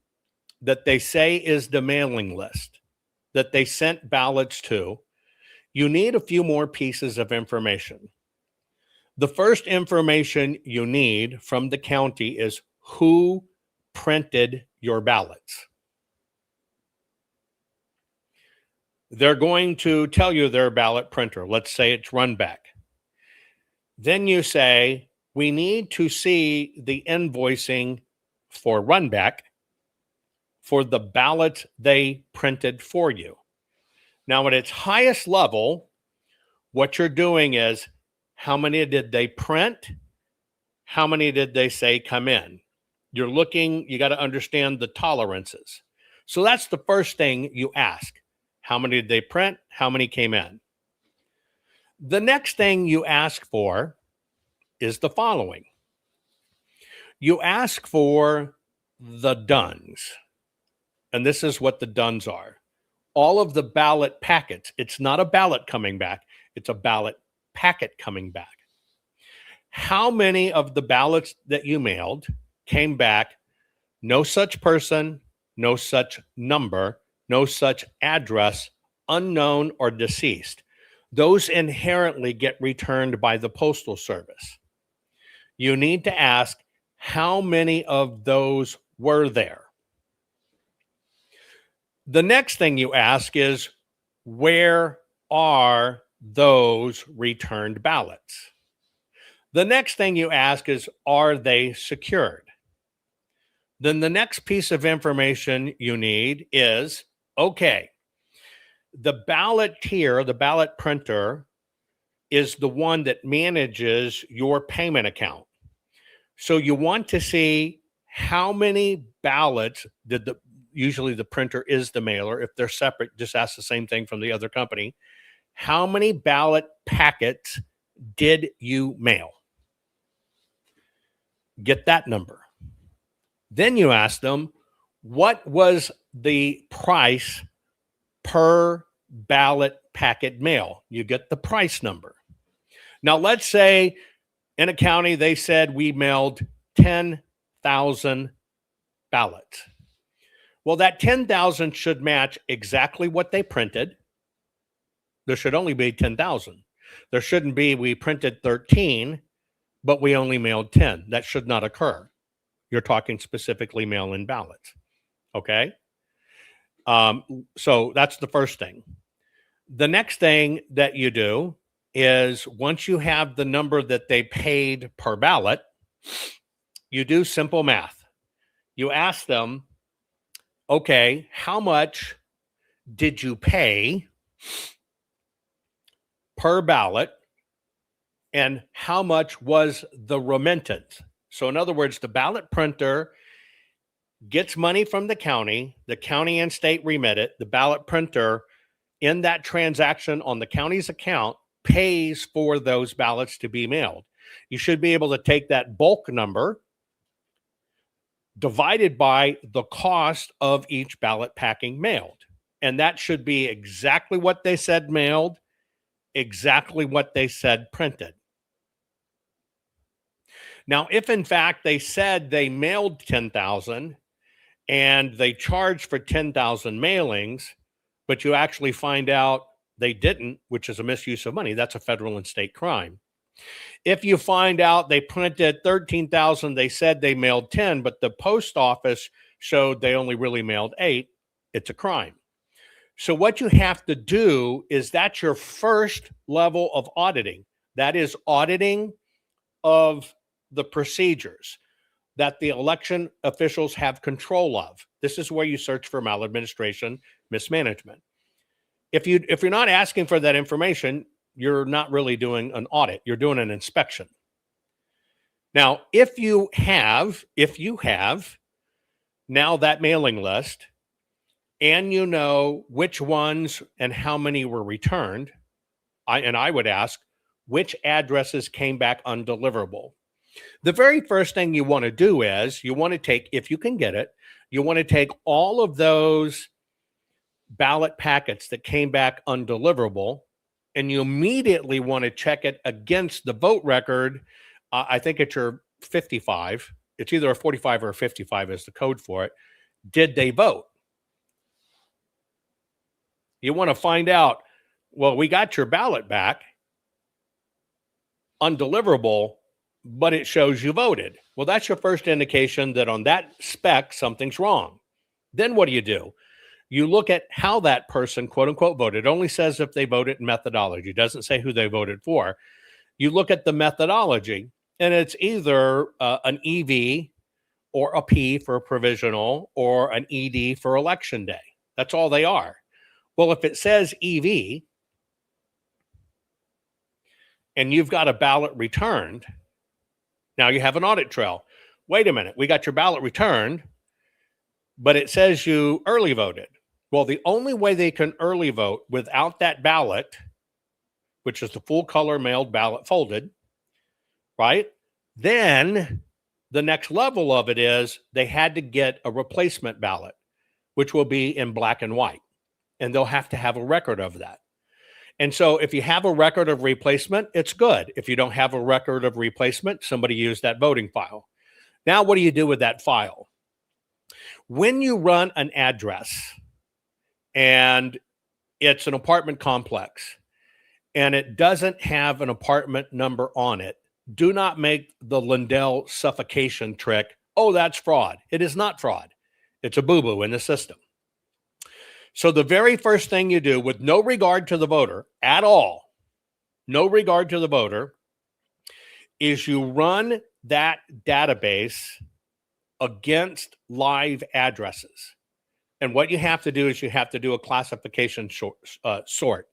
that they say is the mailing list that they sent ballots to, you need a few more pieces of information. The first information you need from the county is who printed your ballots. They're going to tell you their ballot printer. Let's say it's Runback. Then you say, we need to see the invoicing for Runback for the ballots they printed for you. Now, at its highest level, what you're doing is, how many did they print? How many did they say come in? You're looking, you got to understand the tolerances. So that's the first thing you ask. How many did they print? How many came in? The next thing you ask for is the following. You ask for the duns. And this is what the duns are. All of the ballot packets. It's not a ballot coming back. It's a ballot packet coming back. How many of the ballots that you mailed came back? No such person, no such number, no such address, unknown or deceased. Those inherently get returned by the Postal Service. You need to ask, how many of those were there? The next thing you ask is, where are those returned ballots? The next thing you ask is, are they secured? Then the next piece of information you need is, okay, the ballot tier, the ballot printer, is the one that manages your payment account. So you want to see how many ballots did usually the printer is the mailer. If they're separate, just ask the same thing from the other company. How many ballot packets did you mail? Get that number. Then you ask them, what was the price per ballot packet mail? You get the price number. Now, let's say in a county, they said we mailed 10,000 ballots. Well, that 10,000 should match exactly what they printed. There should only be 10,000. There shouldn't be, we printed 13, but we only mailed 10. That should not occur. You're talking specifically mail-in ballots. Okay? So that's the first thing. The next thing that you do is, once you have the number that they paid per ballot, you do simple math. You ask them, okay, how much did you pay per ballot, and how much was the remittance? So in other words, the ballot printer gets money from the county and state remit it, the ballot printer in that transaction on the county's account pays for those ballots to be mailed. You should be able to take that bulk number divided by the cost of each ballot packing mailed. And that should be exactly what they said mailed, exactly what they said printed. Now, if in fact they said they mailed 10,000 and they charged for 10,000 mailings, but you actually find out they didn't, which is a misuse of money, that's a federal and state crime. If you find out they printed 13,000, they said they mailed 10, but the post office showed they only really mailed 8, it's a crime. So what you have to do is, that's your first level of auditing. That is auditing of the procedures that the election officials have control of. This is where you search for maladministration, mismanagement. If you're not asking for that information, you're not really doing an audit. You're doing an inspection. Now, if you have now that mailing list, and you know which ones and how many were returned, I would ask, which addresses came back undeliverable? The very first thing you want to do is, you want to take, if you can get it, You want to take all of those ballot packets that came back undeliverable, and you immediately want to check it against the vote record. I think it's your 55. It's either a 45 or a 55 is the code for it. Did they vote? You want to find out, well, we got your ballot back undeliverable, but it shows you voted. Well, that's your first indication that on that spec, something's wrong. Then what do? You look at how that person, quote unquote, voted. It only says if they voted in methodology. It doesn't say who they voted for. You look at the methodology, and it's either an EV or a P for provisional or an ED for election day. That's all they are. Well, if it says EV and you've got a ballot returned, now you have an audit trail. Wait a minute, we got your ballot returned, but it says you early voted. Well, the only way they can early vote without that ballot, which is the full color mailed ballot folded, right? Then the next level of it is they had to get a replacement ballot, which will be in black and white. And they'll have to have a record of that. And so if you have a record of replacement, it's good. If you don't have a record of replacement, somebody used that voting file. Now, what do you do with that file? When you run an address and it's an apartment complex and it doesn't have an apartment number on it, do not make the Lindell suffocation trick. Oh, that's fraud. It is not fraud. It's a boo-boo in the system. So the very first thing you do, with no regard to the voter at all, no regard to the voter, is you run that database against live addresses. And what you have to do is you have to do a classification sort.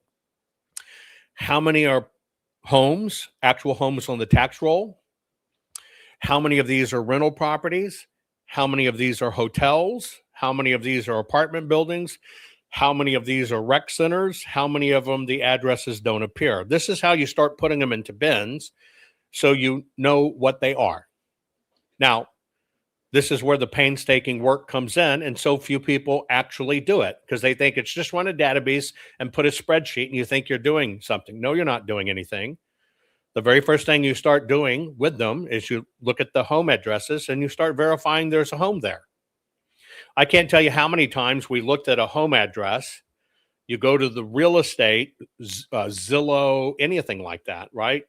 How many are homes, actual homes on the tax roll? How many of these are rental properties? How many of these are hotels? How many of these are apartment buildings? How many of these are rec centers? How many of them the addresses don't appear? This is how you start putting them into bins so you know what they are. Now, this is where the painstaking work comes in, and so few people actually do it because they think it's just run a database and put a spreadsheet and you think you're doing something. No, you're not doing anything. The very first thing you start doing with them is you look at the home addresses and you start verifying there's a home there. I can't tell you how many times we looked at a home address. You go to the real estate, Zillow, anything like that, right?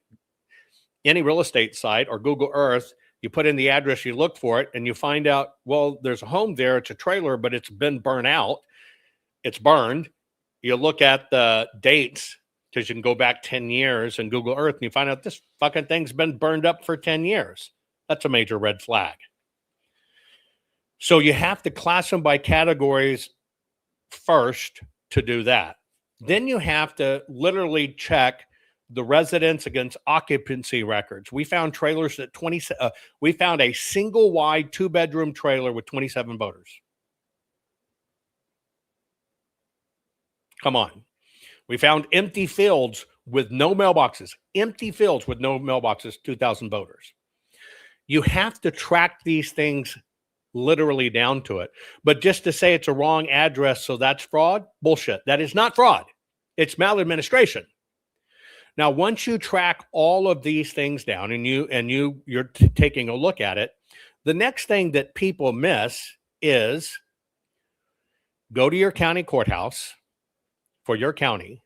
Any real estate site or Google Earth, you put in the address, you look for it, and you find out, well, there's a home there. It's a trailer, but it's been burnt out. It's burned. You look at the dates because you can go back 10 years in Google Earth and you find out this fucking thing's been burned up for 10 years. That's a major red flag. So you have to class them by categories first to do that. Then you have to literally check the residents against occupancy records. We found trailers that we found a single wide 2-bedroom trailer with 27 voters. Come on. We found empty fields with no mailboxes. Empty fields with no mailboxes, 2,000 voters. You have to track these things literally down to it. But just to say it's a wrong address, so that's fraud, bullshit. That is not fraud. It's maladministration. Now, once you track all of these things down and you're taking a look at it, the next thing that people miss is go to your county courthouse for your county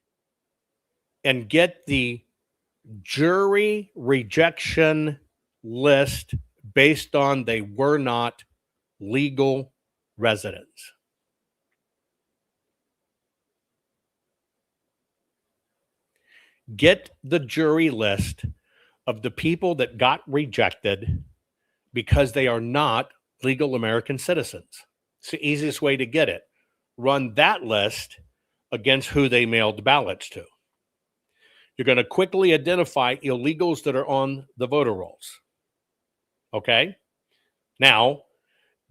and get the jury rejection list based on they were not legal residents. Get the jury list of the people that got rejected because they are not legal American citizens. It's the easiest way to get it. Run that list against who they mailed ballots to. You're going to quickly identify illegals that are on the voter rolls. Okay? Now,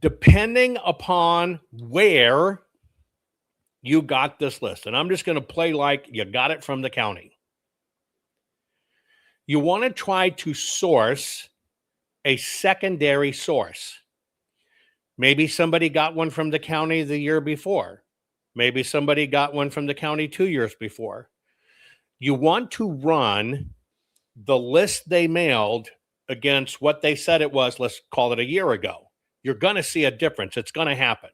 depending upon where you got this list, and I'm just going to play like you got it from the county. You want to try to source a secondary source. Maybe somebody got one from the county the year before. Maybe somebody got one from the county 2 years before. You want to run the list they mailed against what they said it was, let's call it a year ago. You're going to see a difference. It's going to happen.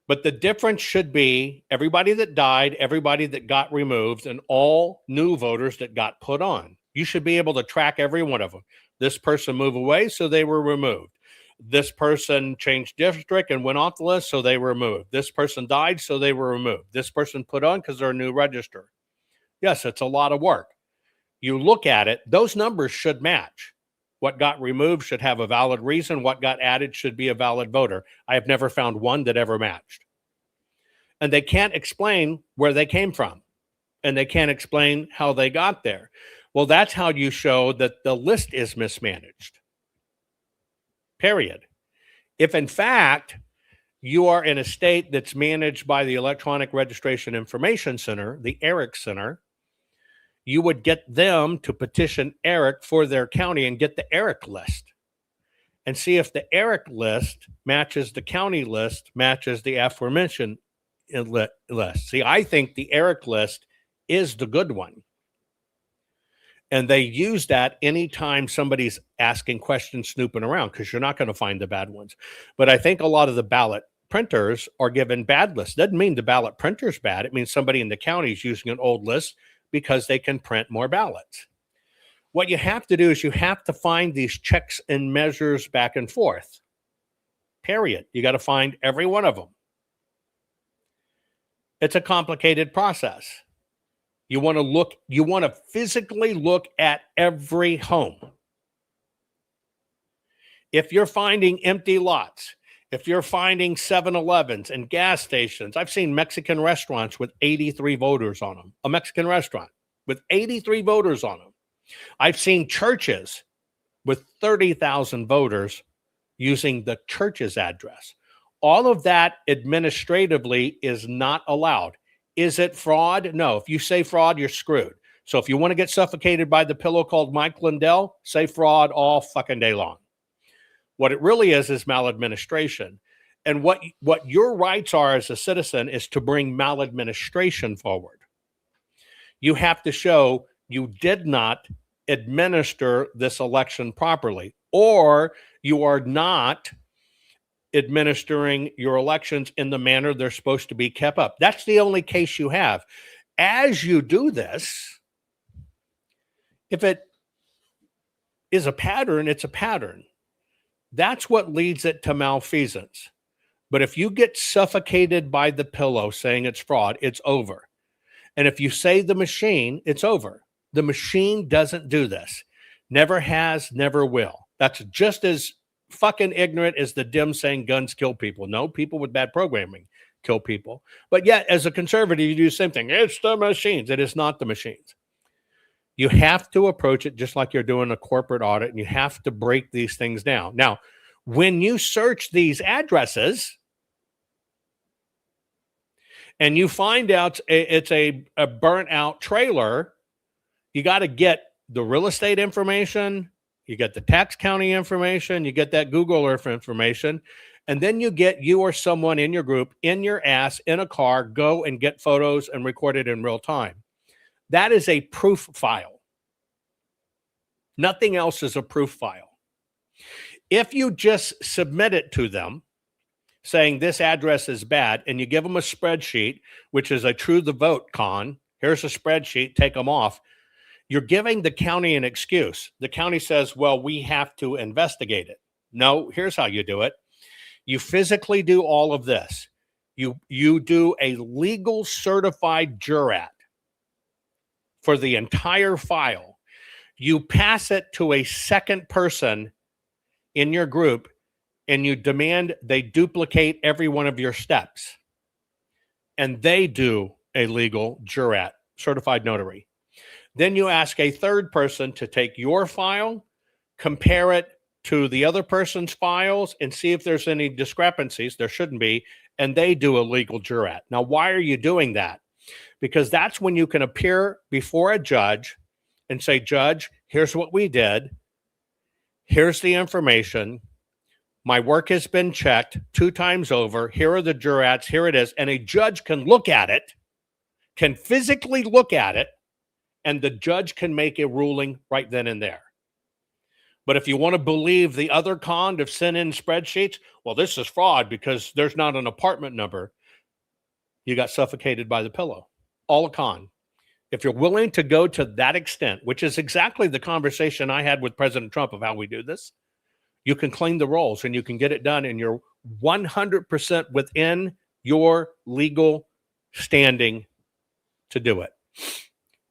But the difference should be everybody that died, everybody that got removed, and all new voters that got put on. You should be able to track every one of them. This person moved away, so they were removed. This person changed district and went off the list, so they were removed. This person died, so they were removed. This person put on because they're a new register. Yes, it's a lot of work. You look at it, those numbers should match. What got removed should have a valid reason. What got added should be a valid voter. I have never found one that ever matched. And they can't explain where they came from. And they can't explain how they got there. Well, that's how you show that the list is mismanaged. Period. If in fact you are in a state that's managed by the Electronic Registration Information Center, the ERIC Center, you would get them to petition ERIC for their county and get the ERIC list and see if the ERIC list matches the county list, matches the aforementioned list. See, I think the ERIC list is the good one. And they use that anytime somebody's asking questions, snooping around, because you're not going to find the bad ones. But I think a lot of the ballot printers are given bad lists. Doesn't mean the ballot printer's bad. It means somebody in the county is using an old list because they can print more ballots. What you have to do is you have to find these checks and measures back and forth. Period. You got to find every one of them. It's a complicated process. You want to physically look at every home. If you're finding empty lots, if you're finding 7-Elevens and gas stations, I've seen Mexican restaurants with 83 voters on them. A Mexican restaurant with 83 voters on them. I've seen churches with 30,000 voters using the church's address. All of that administratively is not allowed. Is it fraud? No. If you say fraud, you're screwed. So if you want to get suffocated by the pillow called Mike Lindell, say fraud all fucking day long. What it really is maladministration. And what your rights are as a citizen is to bring maladministration forward. You have to show you did not administer this election properly, or you are not administering your elections in the manner they're supposed to be kept up. That's the only case you have. As you do this, if it is a pattern, it's a pattern. That's what leads it to malfeasance. But if you get suffocated by the pillow saying it's fraud, it's over. And if you say the machine, it's over. The machine doesn't do this. Never has, never will. That's just as fucking ignorant as the dim saying guns kill people. No, people with bad programming kill people. But yet, as a conservative, you do the same thing. It's the machines. It is not the machines. You have to approach it just like you're doing a corporate audit, and you have to break these things down. Now, when you search these addresses and you find out it's a burnt out trailer, you got to get the real estate information, you get the tax county information, you get that Google Earth information, and then you get you or someone in your group in your ass in a car, go and get photos and record it in real time. That is a proof file. Nothing else is a proof file. If you just submit it to them saying this address is bad, and you give them a spreadsheet, which is a true the vote con, here's a spreadsheet, take them off, you're giving the county an excuse. The county says, well, we have to investigate it. No, here's how you do it. You physically do all of this. You do a legal certified jurat for the entire file. You pass it to a second person in your group, and you demand they duplicate every one of your steps. And they do a legal jurat, certified notary. Then you ask a third person to take your file, compare it to the other person's files, and see if there's any discrepancies. There shouldn't be. And they do a legal jurat. Now, why are you doing that? Because that's when you can appear before a judge and say, Judge, here's what we did. Here's the information. My work has been checked 2 times over. Here are the jurats. Here it is. And a judge can look at it, can physically look at it, and the judge can make a ruling right then and there. But if you want to believe the other con of send in spreadsheets, well, this is fraud because there's not an apartment number. You got suffocated by the pillow. All a con. If you're willing to go to that extent, which is exactly the conversation I had with President Trump of how we do this, you can clean the rolls and you can get it done, and you're 100% within your legal standing to do it.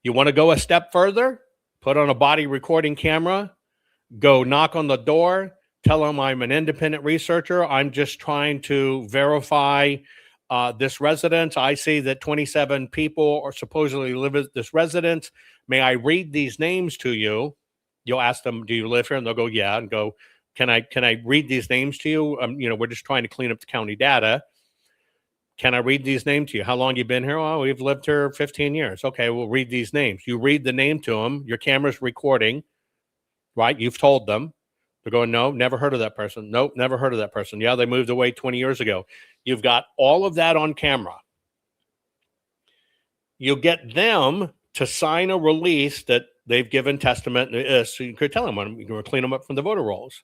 You want to go a step further? Put on a body recording camera, go knock on the door, tell them I'm an independent researcher. I'm just trying to verify this residence. I see that 27 people are supposedly live at this residence. May I read these names to you? You'll ask them, do you live here? And they'll go, yeah. And go, can I read these names to you? We're just trying to clean up the county data. Can I read these names to you? How long you been here? Oh, we've lived here 15 years. Okay, we'll read these names. You read the name to them. Your camera's recording, right? You've told them. They're going, no, never heard of that person. Nope, never heard of that person. Yeah, they moved away 20 years ago. You've got all of that on camera. You get them to sign a release that they've given testament. So you could tell them, you're going to clean them up from the voter rolls.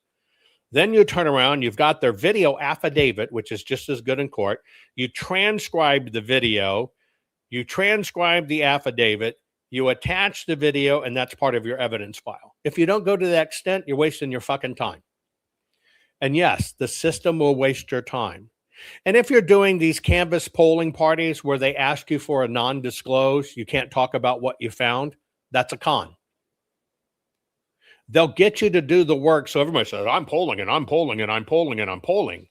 Then you turn around, you've got their video affidavit, which is just as good in court. You transcribe the video, you transcribe the affidavit, you attach the video, and that's part of your evidence file. If you don't go to that extent, you're wasting your fucking time. And yes, the system will waste your time. And if you're doing these canvas polling parties where they ask you for a non-disclose, you can't talk about what you found, that's a con. They'll get you to do the work. So everybody says, I'm polling and I'm polling and I'm polling and I'm polling.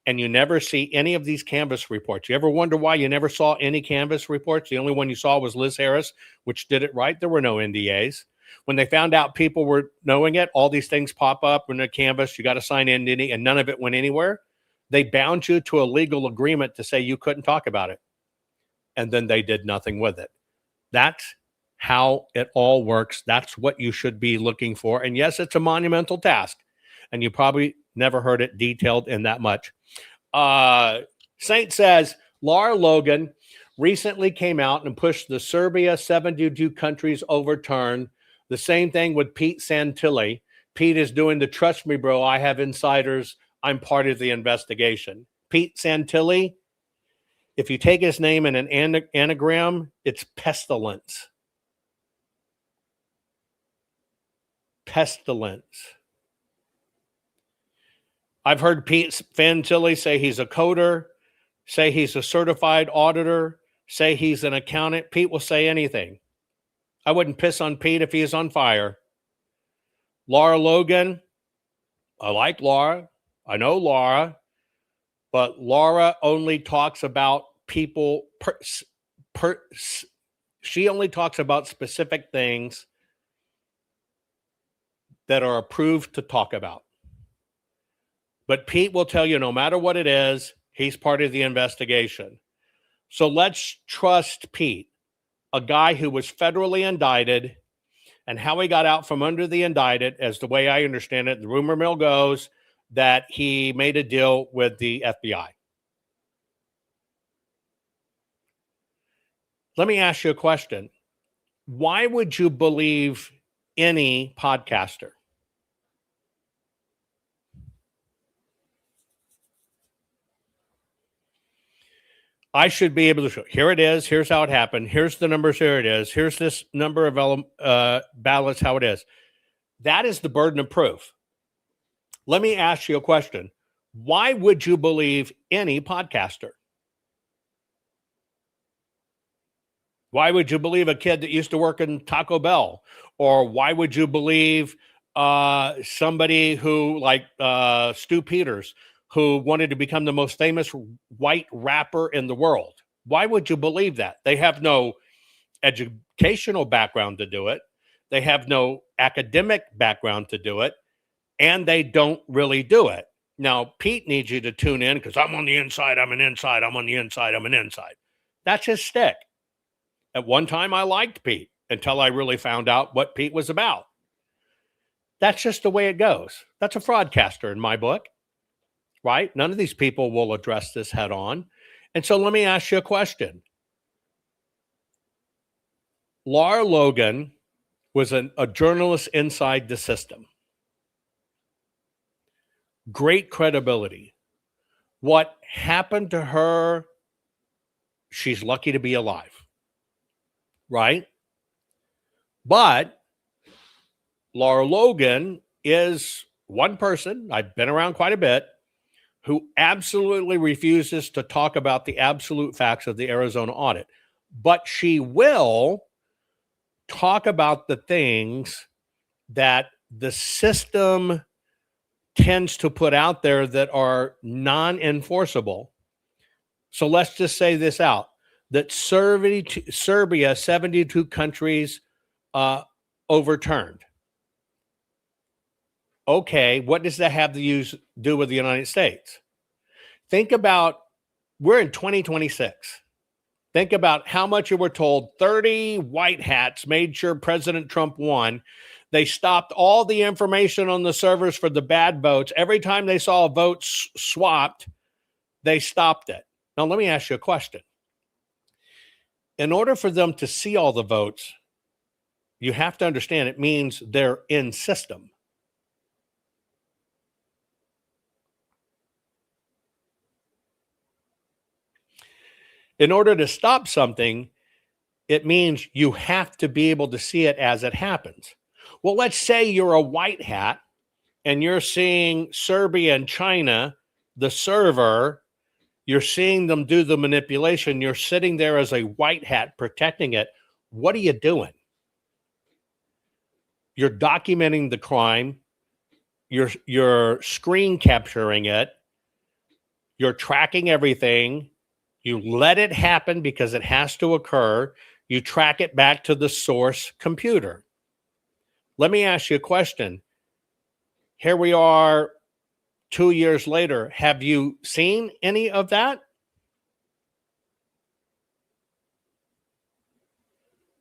And you never see any of these canvas reports. You ever wonder why you never saw any canvas reports? The only one you saw was Liz Harris, which did it right. There were no NDAs. When they found out people were knowing it, all these things pop up in the canvas. You got to sign in, and none of it went anywhere. They bound you to a legal agreement to say you couldn't talk about it. And then they did nothing with it. That's how it all works. That's what you should be looking for. And yes, it's a monumental task. And you probably never heard it detailed in that much. Saint says, Lara Logan recently came out and pushed the Serbia 72 countries overturn. The same thing with Pete Santilli. Pete is doing the trust me, bro. I have insiders. I'm part of the investigation. Pete Santilli, if you take his name in an anagram, it's pestilence. Pestilence. I've heard Pete Santilli say he's a coder, say he's a certified auditor, say he's an accountant. Pete will say anything. I wouldn't piss on Pete if he is on fire. Lara Logan, I like Lara. I know Lara, but Lara only talks about people. She only talks about specific things that are approved to talk about. But Pete will tell you no matter what it is, he's part of the investigation. So let's trust Pete, a guy who was federally indicted, and how he got out from under the indicted, as the way I understand it, the rumor mill goes, that he made a deal with the FBI. Let me ask you a question. Why would you believe any podcaster? I should be able to show, here it is, here's how it happened, here's the numbers, here it is, here's this number of ballots, how it is. That is the burden of proof. Let me ask you a question. Why would you believe any podcaster? Why would you believe a kid that used to work in Taco Bell? Or why would you believe somebody who, like Stu Peters, who wanted to become the most famous white rapper in the world? Why would you believe that? They have no educational background to do it. They have no academic background to do it. And they don't really do it. Now, Pete needs you to tune in because I'm on the inside, I'm an inside, I'm on the inside, I'm an inside. That's his stick. At one time, I liked Pete until I really found out what Pete was about. That's just the way it goes. That's a fraudcaster in my book. right? None of these people will address this head on. And so let me ask you a question. Lara Logan was a journalist inside the system. Great credibility. What happened to her, she's lucky to be alive, right? But Lara Logan is one person, I've been around quite a bit, who absolutely refuses to talk about the absolute facts of the Arizona audit. But she will talk about the things that the system tends to put out there that are non-enforceable. So let's just say this out, that Serbia, 72 countries overturned. Okay, what does that have to do with the United States? Think about, we're in 2026. Think about how much you were told. 30 white hats made sure President Trump won. They stopped all the information on the servers for the bad votes. Every time they saw a vote swapped, they stopped it. Now, let me ask you a question. In order for them to see all the votes, you have to understand it means they're in system. In order to stop something, it means you have to be able to see it as it happens. Well, let's say you're a white hat and you're seeing Serbia and China, the server, you're seeing them do the manipulation. You're sitting there as a white hat protecting it. What are you doing? You're documenting the crime. You're screen capturing it. You're tracking everything. You let it happen because it has to occur. You track it back to the source computer. Let me ask you a question. Here we are 2 years later. Have you seen any of that?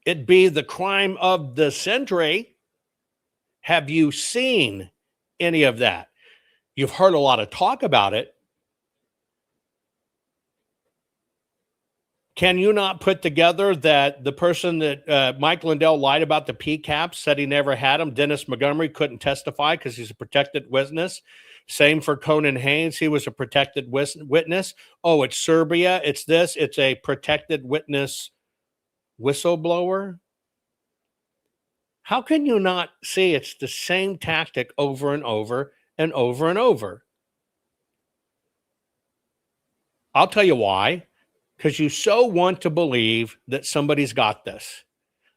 It'd be the crime of the century. Have you seen any of that? You've heard a lot of talk about it. Can you not put together that the person that Mike Lindell lied about the PCAPs, said he never had them? Dennis Montgomery couldn't testify because he's a protected witness. Same for Conan Haynes. He was a protected witness. Oh, it's Serbia. It's this. It's a protected witness whistleblower. How can you not see it's the same tactic over and over and over and over? I'll tell you why. Because you so want to believe that somebody's got this.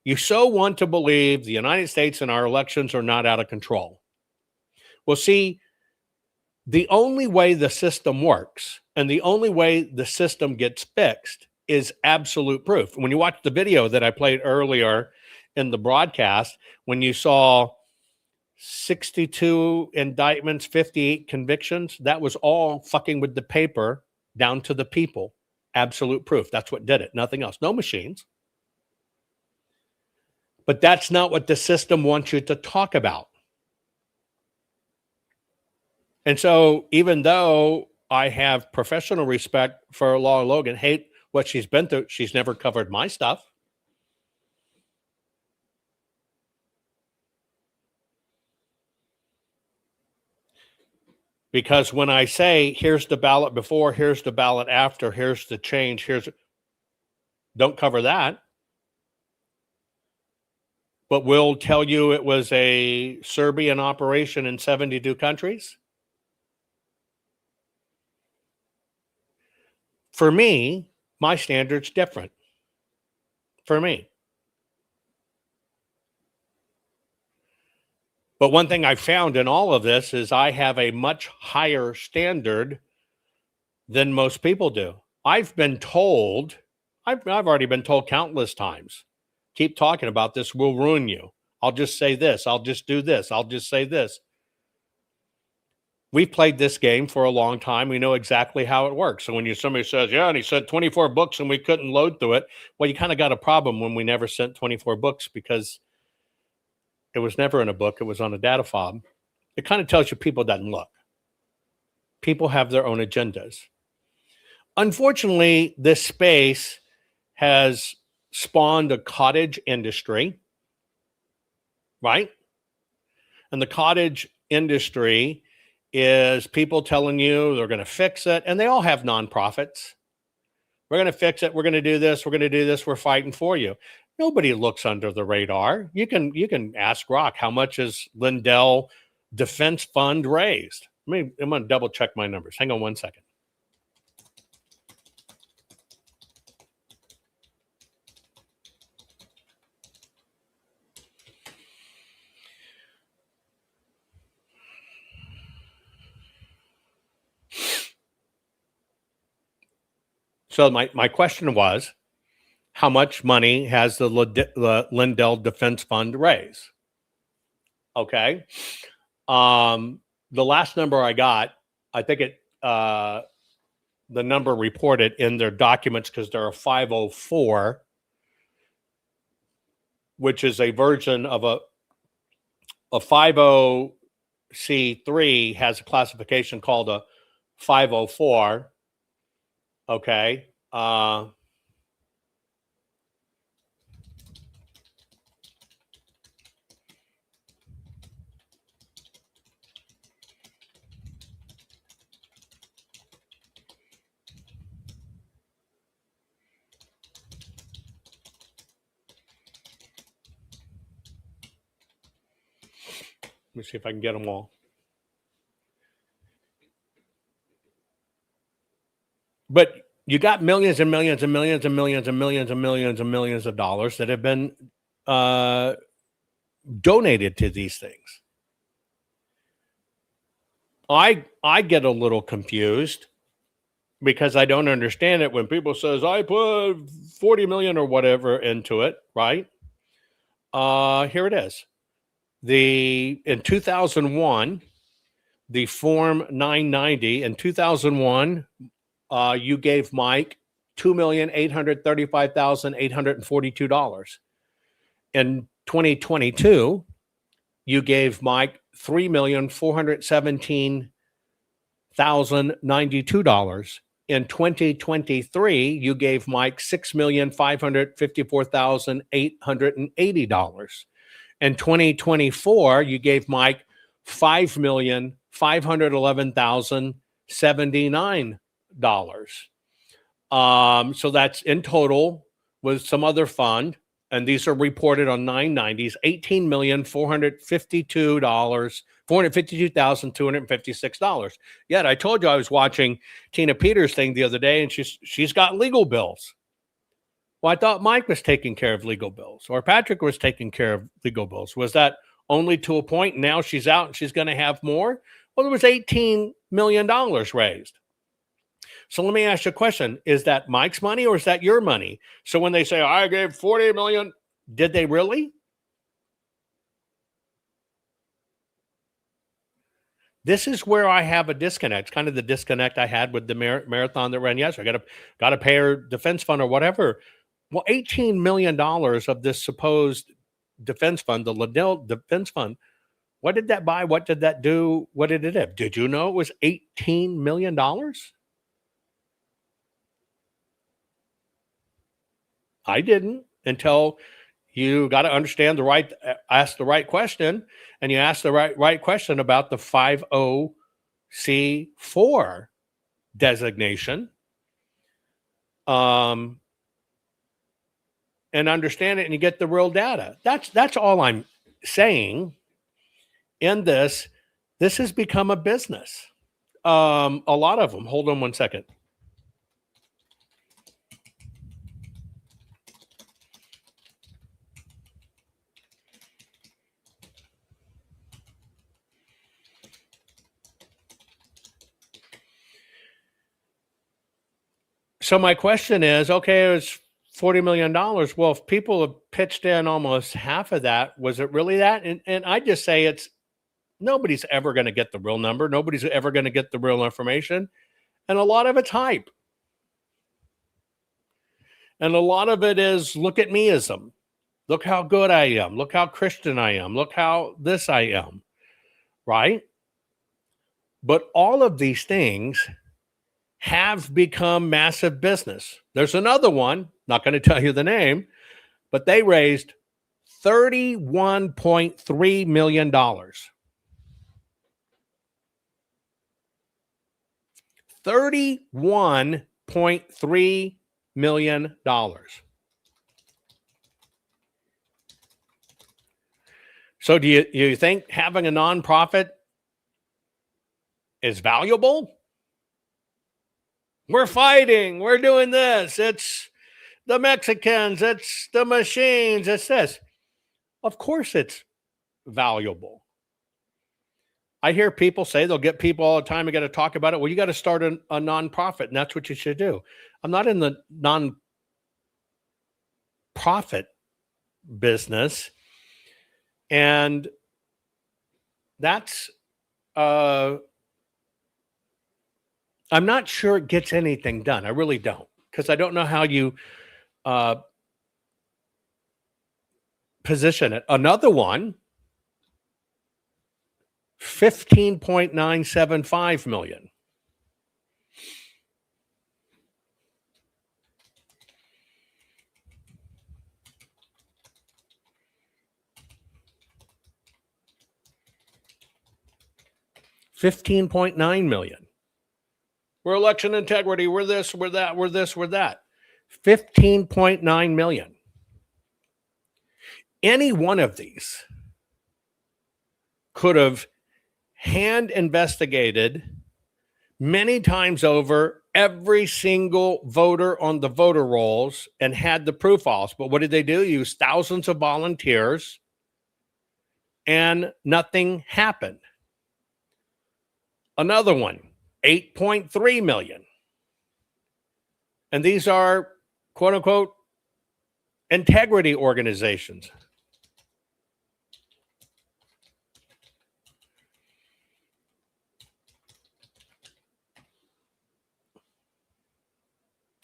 You so want to believe the United States and our elections are not out of control. Well, see, the only way the system works and the only way the system gets fixed is absolute proof. When you watch the video that I played earlier in the broadcast, when you saw 62 indictments, 58 convictions, that was all fucking with the paper down to the people. Absolute proof. That's what did it. Nothing else. No machines. But that's not what the system wants you to talk about. And so even though I have professional respect for Lara Logan, hate what she's been through, she's never covered my stuff. Because when I say, here's the ballot before, here's the ballot after, here's the change, don't cover that. But we'll tell you it was a Serbian operation in 72 countries. For me, my standard's different. For me. But one thing I found in all of this is I have a much higher standard than most people do. I've been told, I've already been told countless times, keep talking about this, will ruin you. I'll just say this. I'll just do this. I'll just say this. We've played this game for a long time. We know exactly how it works. So when somebody says, yeah, and he sent 24 books and we couldn't load through it, well, you kind of got a problem when we never sent 24 books because it was never in a book. It was on a data fob. It kind of tells you people doesn't look. people have their own agendas. Unfortunately, this space has spawned a cottage industry, right? And the cottage industry is people telling you they're going to fix it, and they all have nonprofits. We're going to fix it. We're going to do this. We're going to do this. We're fighting for you. Nobody looks under the radar. You can ask Rock, how much has Lindell Defense Fund raised? I'm going to double check my numbers. Hang on one second. So my question was, how much money has the Lindell Defense Fund raised? Okay. The last number I got, I think the number reported in their documents, because they're a 504, which is a version of a 50C3 has a classification called a 504. Okay. Let me see if I can get them all. But you got millions and millions and millions and millions and millions and millions and millions of dollars that have been donated to these things. I get a little confused because I don't understand it when people says I put 40 million or whatever into it, right? Here it is. In 2001, the Form 990 in 2001, you gave Mike $2,835,842. In 2022, you gave Mike $3,417,092. In 2023, you gave Mike $6,554,880. In 2024, you gave Mike $5,511,079. So that's in total with some other fund, and these are reported on 990s, $18,452,256. Yet I told you I was watching Tina Peters' thing the other day, and she's got legal bills. Well, I thought Mike was taking care of legal bills, or Patrick was taking care of legal bills. Was that only to a point? Now she's out and she's going to have more? Well, there was $18 million raised. So let me ask you a question. Is that Mike's money or is that your money? So when they say, I gave 40 million, did they really? This is where I have a disconnect, kind of the disconnect I had with the marathon that ran yesterday. Got to pay her defense fund or whatever. Well, $18 million of this supposed defense fund, the Liddell Defense Fund, what did that buy? What did that do? What did it have? Did you know it was $18 million? I didn't, until you got to understand ask the right question, and you ask the right question about the 50C4 designation, and understand it, and you get the real data. That's all I'm saying. In this has become a business. A lot of them. Hold on one second. So my question is, okay, it was $40 million. Well, if people have pitched in almost half of that, was it really that? And I just say nobody's ever going to get the real number. Nobody's ever going to get the real information. And a lot of it's hype. And a lot of it is, look at meism. Look how good I am. Look how Christian I am. Look how this I am. Right? But all of these things have become massive business. There's another one, not going to tell you the name, but they raised $31.3 million. $31.3 million. So do you think having a nonprofit is valuable? We're fighting. We're doing this. It's the Mexicans. It's the machines. It's this. Of course it's valuable. I hear people say, they'll get people all the time, you got to talk about it. Well, you got to start a nonprofit, and that's what you should do. I'm not in the nonprofit business. And that's, I'm not sure it gets anything done. I really don't, because I don't know how you position it. Another one, $15.975 million. $15.9 million. We're election integrity. We're this, we're that, we're this, we're that. $15.9 million. Any one of these could have hand investigated many times over every single voter on the voter rolls and had the proof files. But what did they do? Use thousands of volunteers, and nothing happened. Another one, $8.3 million. And these are, quote unquote, integrity organizations.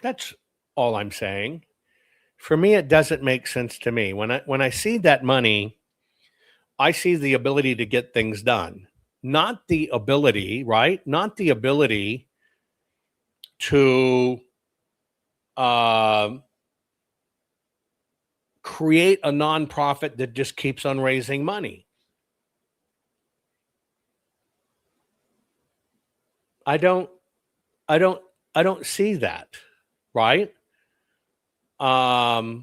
That's all I'm saying. For me, it doesn't make sense to me. When I see that money, I see the ability to get things done. Not the ability, right? Not the ability to create a nonprofit that just keeps on raising money. I don't see that, right? I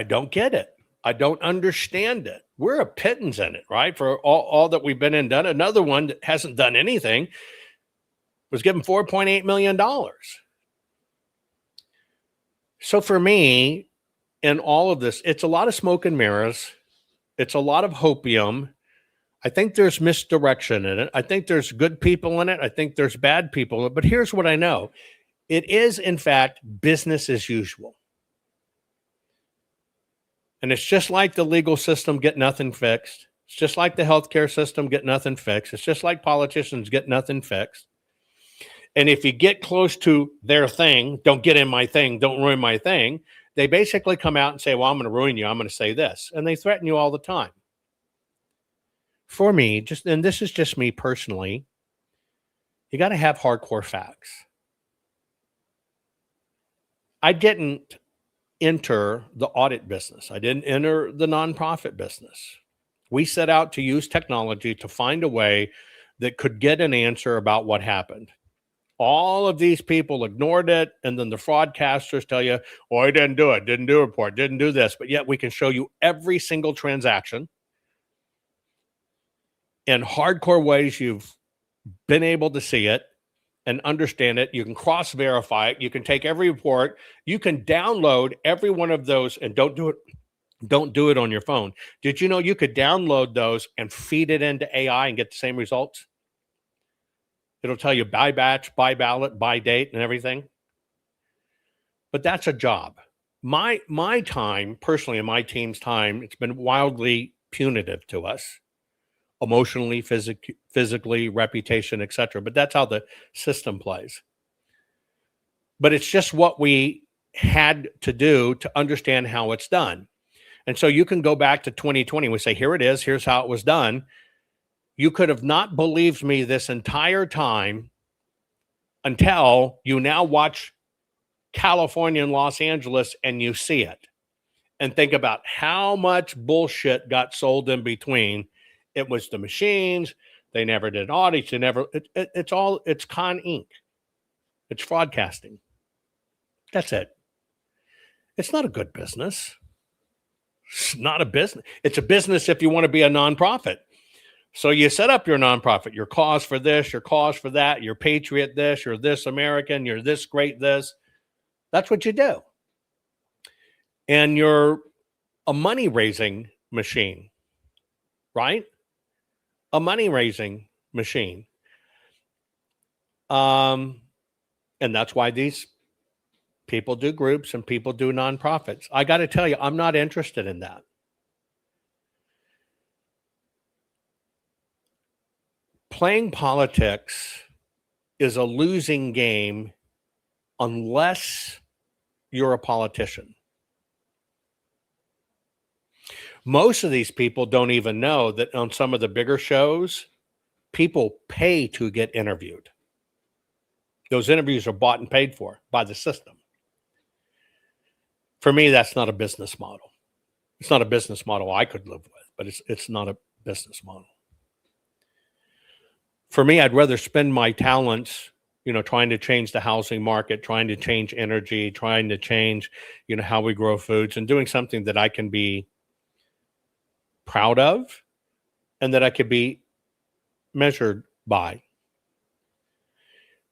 don't get it. I don't understand it. We're a pittance in it, right? For all that we've been in done. Another one that hasn't done anything was given $4.8 million. So for me, in all of this, it's a lot of smoke and mirrors. It's a lot of hopium. I think there's misdirection in it. I think there's good people in it. I think there's bad people in it. But here's what I know. It is, in fact, business as usual. And it's just like the legal system, get nothing fixed. It's just like the healthcare system, get nothing fixed. It's just like politicians, get nothing fixed. And if you get close to their thing, don't get in my thing, don't ruin my thing, they basically come out and say, well, I'm going to ruin you. I'm going to say this. And they threaten you all the time. For me, and this is just me personally, you got to have hardcore facts. I didn't enter the audit business. I didn't enter the nonprofit business. We set out to use technology to find a way that could get an answer about what happened. All of these people ignored it, and then the fraudcasters tell you, oh, I didn't do it, didn't do a report, didn't do this, but yet we can show you every single transaction in hardcore ways you've been able to see it and understand it. You can cross-verify it. You can take every report. You can download every one of those, and don't do it on your phone. Did you know you could download those and feed it into AI and get the same results? It'll tell you by batch, by ballot, by date, and everything. But that's a job. My time, personally, and my team's time, it's been wildly punitive to us. Emotionally, physically, reputation, etc. But that's how the system plays. But it's just what we had to do to understand how it's done. And so you can go back to 2020. We say, here it is. Here's how it was done. You could have not believed me this entire time until you now watch California and Los Angeles and you see it. And think about how much bullshit got sold in between. It was the machines. They never did audits. It's con ink. It's fraudcasting. That's it. It's not a good business. It's not a business. It's a business if you want to be a nonprofit. So you set up your nonprofit, your cause for this, your cause for that, your patriot this, you're this American, you're this great this. That's what you do. And you're a money-raising machine, right? A money-raising machine. And that's why these people do groups and people do nonprofits. I got to tell you, I'm not interested in that. Playing politics is a losing game unless you're a politician. Most of these people don't even know that on some of the bigger shows, people pay to get interviewed. Those interviews are bought and paid for by the system. For me, that's not a business model. It's not a business model I could live with, but it's not a business model. For me, I'd rather spend my talents, trying to change the housing market, trying to change energy, trying to change, how we grow foods, and doing something that I can be proud of and that I could be measured by.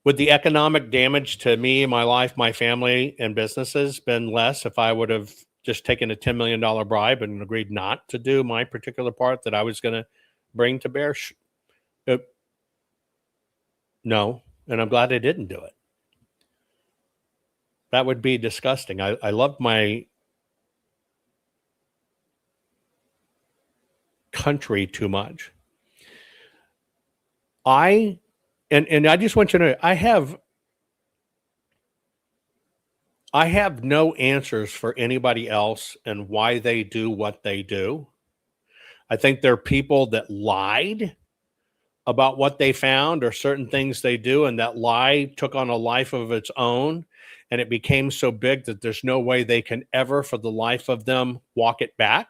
Would the economic damage to me, my life, my family, and businesses been less if I would have just taken a $10 million bribe and agreed not to do my particular part that I was going to bring to bear? No, and I'm glad I didn't do it. That would be disgusting. I love my country too much. And I just want you to know, I have no answers for anybody else and why they do what they do. I think there are people that lied about what they found or certain things they do, and that lie took on a life of its own, and it became so big that there's no way they can ever, for the life of them, walk it back.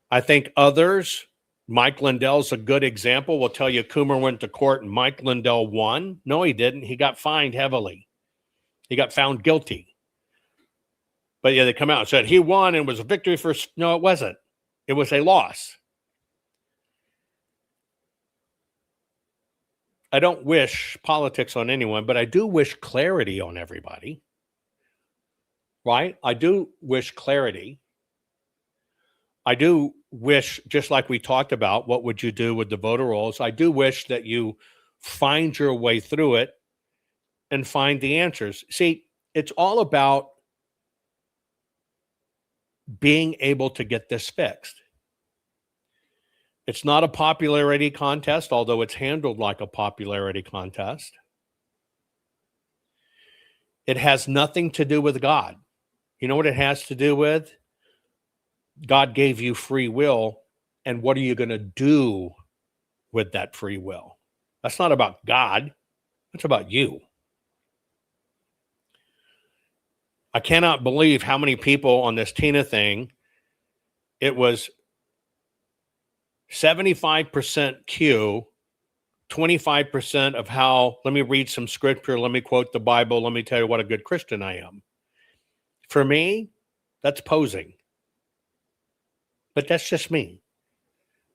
I think others, Mike Lindell's a good example, will tell you Coomer went to court and Mike Lindell won. No, he didn't. He got fined heavily. He got found guilty. But yeah, they come out and said he won and it was a victory for... No, it wasn't. It was a loss. I don't wish politics on anyone, but I do wish clarity on everybody. Right? I do wish clarity. I do wish, just like we talked about, what would you do with the voter rolls? I do wish that you find your way through it and find the answers. See, it's all about being able to get this fixed. It's not a popularity contest, although it's handled like a popularity contest. It has nothing to do with God. You know what it has to do with? God gave you free will, and what are you going to do with that free will? That's not about God. That's about you. I cannot believe how many people on this Tina thing, it was 75% Q, 25% of how, let me read some scripture, let me quote the Bible, let me tell you what a good Christian I am. For me, that's posing. But that's just me.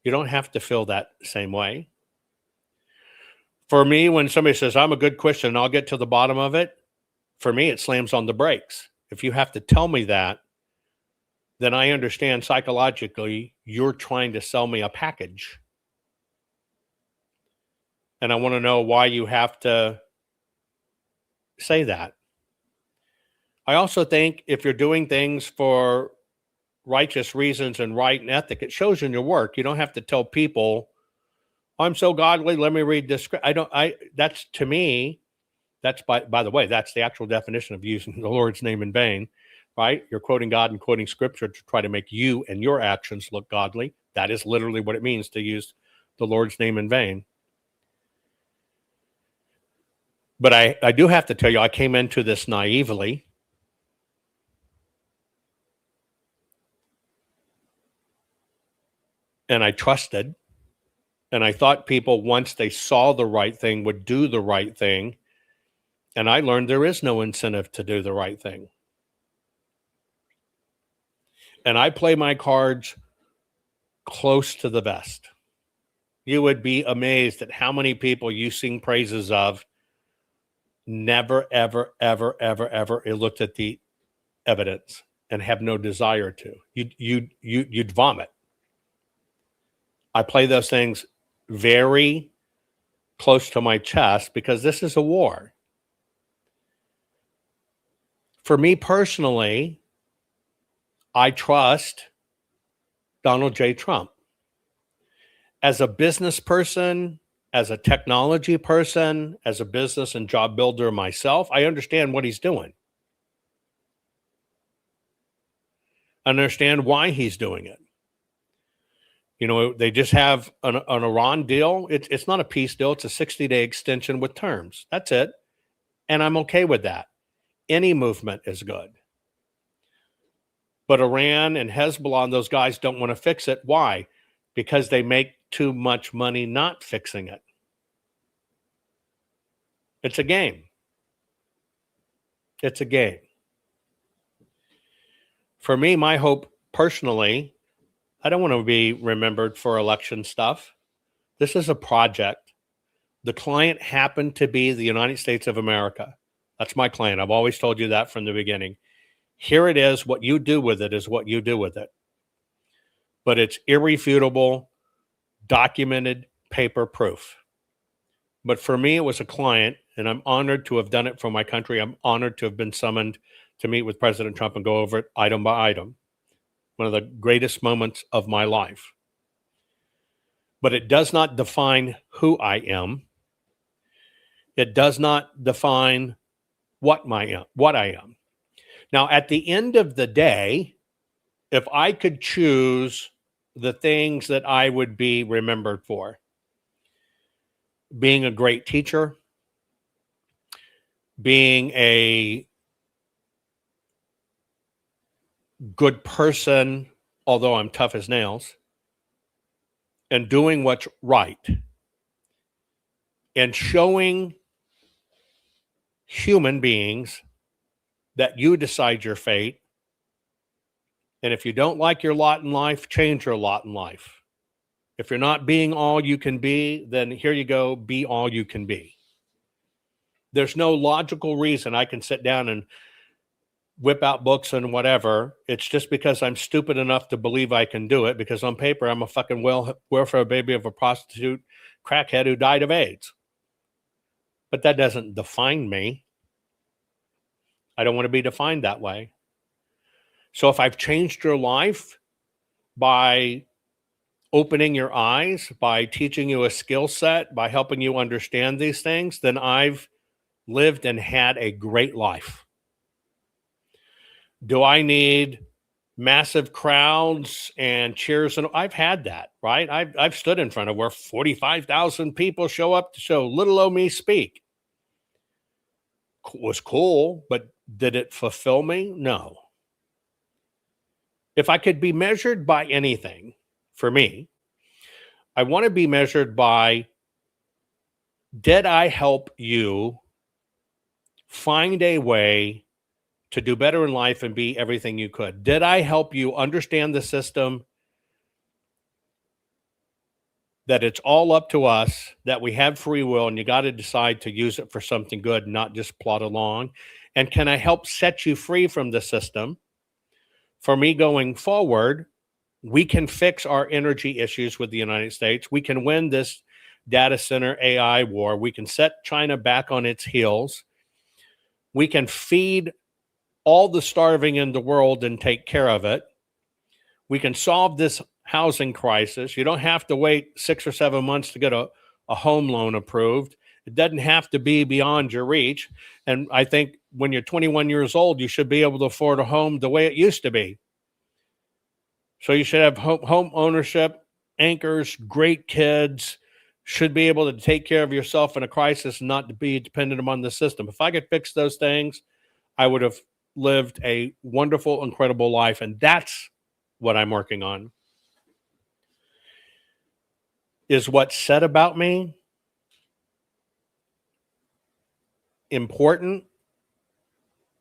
You don't have to feel that same way. For me, when somebody says, I'm a good Christian and I'll get to the bottom of it, for me, it slams on the brakes. If you have to tell me that, then I understand psychologically you're trying to sell me a package. And I want to know why you have to say that. I also think if you're doing things for righteous reasons and right and ethic, it shows in your work. You don't have to tell people, I'm so godly, let me read this. That's, to me, that's by the way, that's the actual definition of using the Lord's name in vain. Right? You're quoting God and quoting scripture to try to make you and your actions look godly. That is literally what it means to use the Lord's name in vain. But I do have to tell you, I came into this naively. And I trusted. And I thought people, once they saw the right thing, would do the right thing. And I learned there is no incentive to do the right thing. And I play my cards close to the vest. You would be amazed at how many people you sing praises of never, ever, ever, ever, ever looked at the evidence and have no desire to. You'd vomit. I play those things very close to my chest because this is a war. For me personally, I trust Donald J. Trump. As a business person, as a technology person, as a business and job builder myself, I understand what he's doing. I understand why he's doing it. You know, they just have an Iran deal. It's not a peace deal. It's a 60-day extension with terms. That's it. And I'm okay with that. Any movement is good. But Iran and Hezbollah and those guys don't want to fix it. Why? Because they make too much money not fixing it. It's a game. It's a game. For me, my hope personally, I don't want to be remembered for election stuff. This is a project. The client happened to be the United States of America. That's my client. I've always told you that from the beginning. Here it is. What you do with it is what you do with it. But it's irrefutable, documented, paper proof. But for me, it was a client, and I'm honored to have done it for my country. I'm honored to have been summoned to meet with President Trump and go over it item by item. One of the greatest moments of my life. But it does not define who I am. It does not define what I am. Now, at the end of the day, if I could choose the things that I would be remembered for, being a great teacher, being a good person, although I'm tough as nails, and doing what's right, and showing human beings that you decide your fate. And if you don't like your lot in life, change your lot in life. If you're not being all you can be, then here you go, be all you can be. There's no logical reason I can sit down and whip out books and whatever. It's just because I'm stupid enough to believe I can do it, because on paper, I'm a fucking welfare baby of a prostitute crackhead who died of AIDS. But that doesn't define me. I don't want to be defined that way. So if I've changed your life by opening your eyes, by teaching you a skill set, by helping you understand these things, then I've lived and had a great life. Do I need massive crowds and cheers? And I've had that, right? I've stood in front of where 45,000 people show up to show little old me speak. It was cool, but did it fulfill me? No. If I could be measured by anything, for me, I want to be measured by, did I help you find a way to do better in life and be everything you could? Did I help you understand the system, that it's all up to us, that we have free will and you got to decide to use it for something good, not just plod along? And can I help set you free from the system? For me going forward, we can fix our energy issues with the United States. We can win this data center AI war. We can set China back on its heels. We can feed all the starving in the world and take care of it. We can solve this housing crisis. You don't have to wait 6 or 7 months to get a home loan approved. It doesn't have to be beyond your reach. And I think when you're 21 years old, you should be able to afford a home the way it used to be. So you should have home ownership, anchors, great kids, should be able to take care of yourself in a crisis and not to be dependent upon the system. If I could fix those things, I would have lived a wonderful, incredible life. And that's what I'm working on. Is what's said about me important?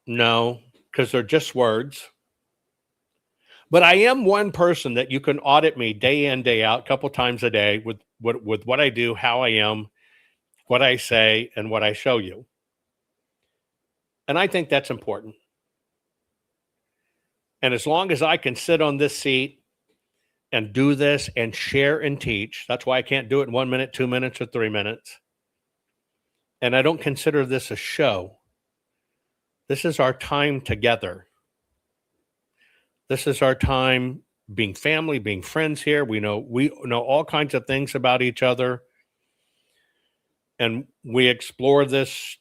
No, because they're just words. But I am one person that you can audit me day in, day out, a couple times a day with what I do, how I am, what I say, and what I show you. And I think that's important. And as long as I can sit on this seat and do this and share and teach, that's why I can't do it in 1 minute, 2 minutes, or 3 minutes. And I don't consider this a show. This is our time together. This is our time being family, being friends here. We know all kinds of things about each other. And we explore this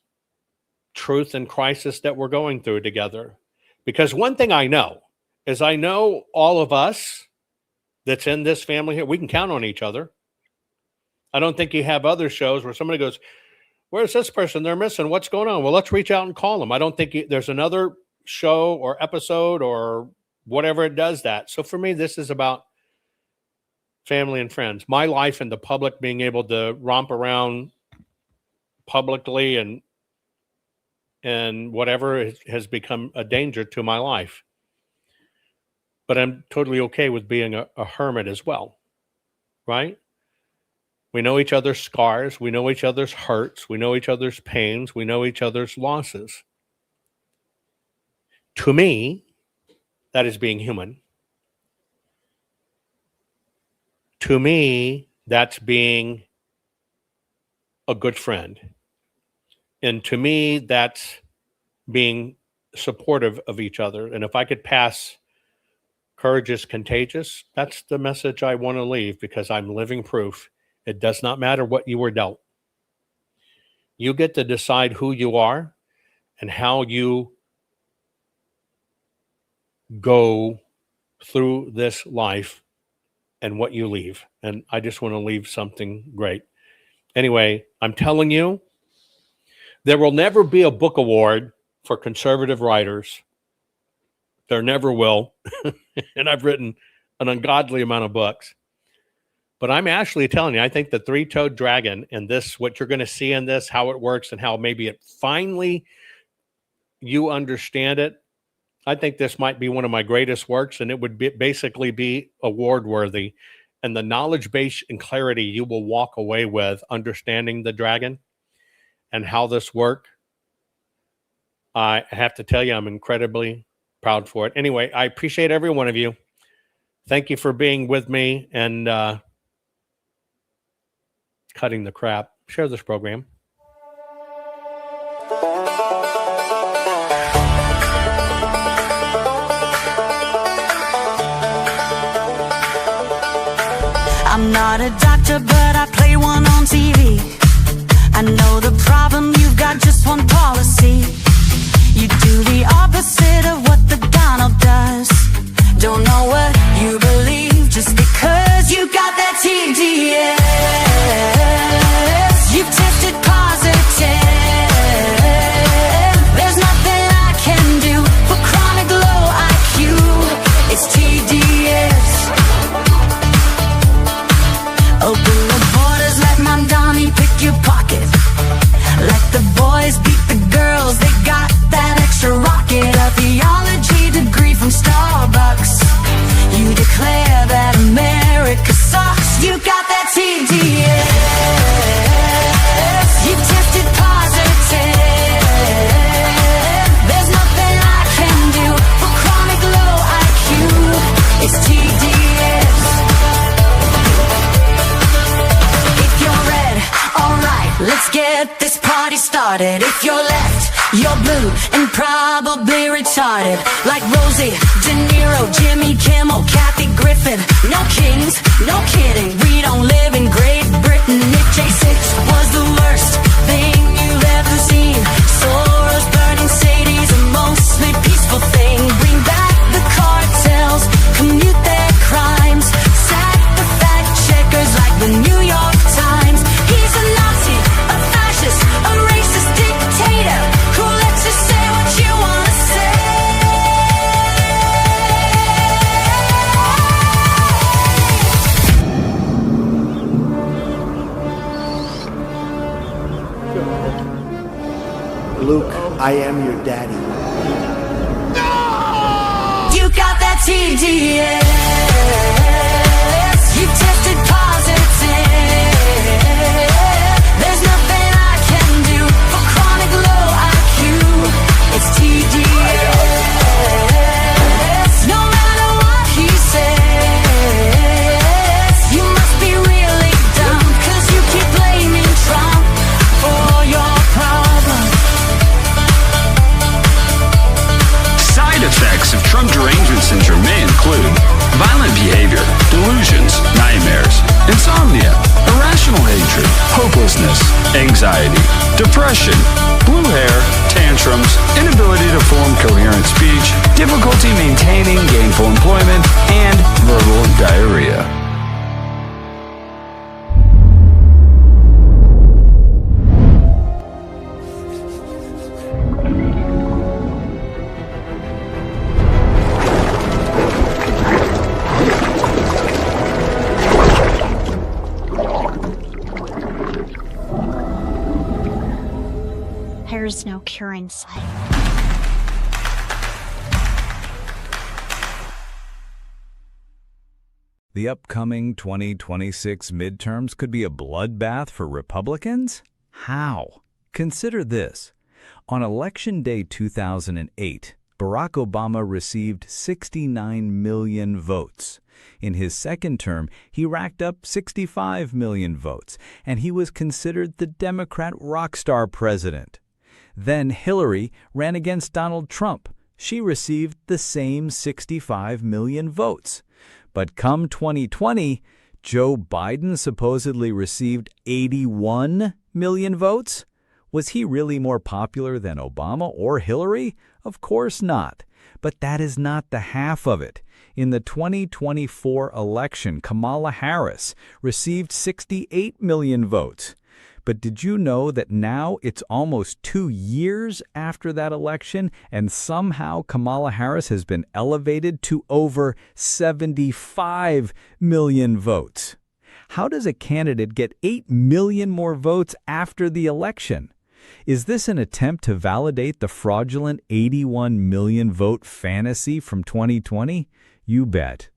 truth and crisis that we're going through together. Because one thing I know is I know all of us that's in this family here, we can count on each other. I don't think you have other shows where somebody goes, where's this person? They're missing. What's going on? Well, let's reach out and call them. I don't think there's another show or episode or whatever it does that. So for me, this is about family and friends. My life and the public being able to romp around publicly and whatever has become a danger to my life. But I'm totally okay with being a hermit as well, right? We know each other's scars. We know each other's hurts. We know each other's pains. We know each other's losses. To me, that is being human. To me, that's being a good friend. And to me, that's being supportive of each other. And if I could pass courage is contagious, that's the message I want to leave, because I'm living proof. It does not matter what you were dealt. You get to decide who you are and how you go through this life and what you leave. And I just want to leave something great. Anyway, I'm telling you, there will never be a book award for conservative writers. There never will. And I've written an ungodly amount of books. But I'm actually telling you, I think the three-toed dragon and this, what you're going to see in this, how it works and how maybe it finally you understand it. I think this might be one of my greatest works, and it would basically be award-worthy. And the knowledge base and clarity you will walk away with understanding the dragon and how this works, I have to tell you, I'm incredibly proud for it. Anyway, I appreciate every one of you. Thank you for being with me and cutting the crap. Share this program. I'm not a doctor, but I play one on TV. I know the problem, you've got just one policy. You do the opposite of what the Donald does. Don't know what you believe just because you got that TDS. You've tested positive. There's nothing I can do for chronic low IQ. It's TDS. Open the borders, let my Donnie pick your pocket. Let the boys beat the girls, they got that extra rocket. A theology degree from Starbucks. You declare that America sucks. You got that TDS. You tested positive. There's nothing I can do for chronic low IQ. It's TDS. If you're red, alright, let's get this party started. If you're left, you're blue and probably retarded. Like Rosie, De Niro, Jimmy Kimmel, Kathy Griffin. No kings, no kidding, we don't live in Great Britain. If J6 was the worst thing you've ever seen, Soros, burning Sadie's a mostly peaceful thing. Bring back the cartels, commute their crime. I am your daddy. You got that TDS. You tested positive. There's nothing I can do for chronic low IQ. It's TDS. No matter what he says, you must be really dumb, 'cause you keep blaming Trump for your problems. Side effects of Trump derangement syndrome may include violent behavior, delusions, nightmares, insomnia, irrational hatred, hopelessness, anxiety, depression, blue hair, tantrums, inability to form coherent speech, difficulty maintaining gainful employment, and verbal diarrhea. There's no cure in sight. The upcoming 2026 midterms could be a bloodbath for Republicans? How? Consider this. On Election Day 2008, Barack Obama received 69 million votes. In his second term, he racked up 65 million votes, and he was considered the Democrat rock star president. Then Hillary ran against Donald Trump. She received the same 65 million votes. But come 2020, Joe Biden supposedly received 81 million votes. Was he really more popular than Obama or Hillary? Of course not. But that is not the half of it. In the 2024 election, Kamala Harris received 68 million votes. But did you know that now it's almost 2 years after that election, and somehow Kamala Harris has been elevated to over 75 million votes? How does a candidate get 8 million more votes after the election? Is this an attempt to validate the fraudulent 81 million vote fantasy from 2020? You bet.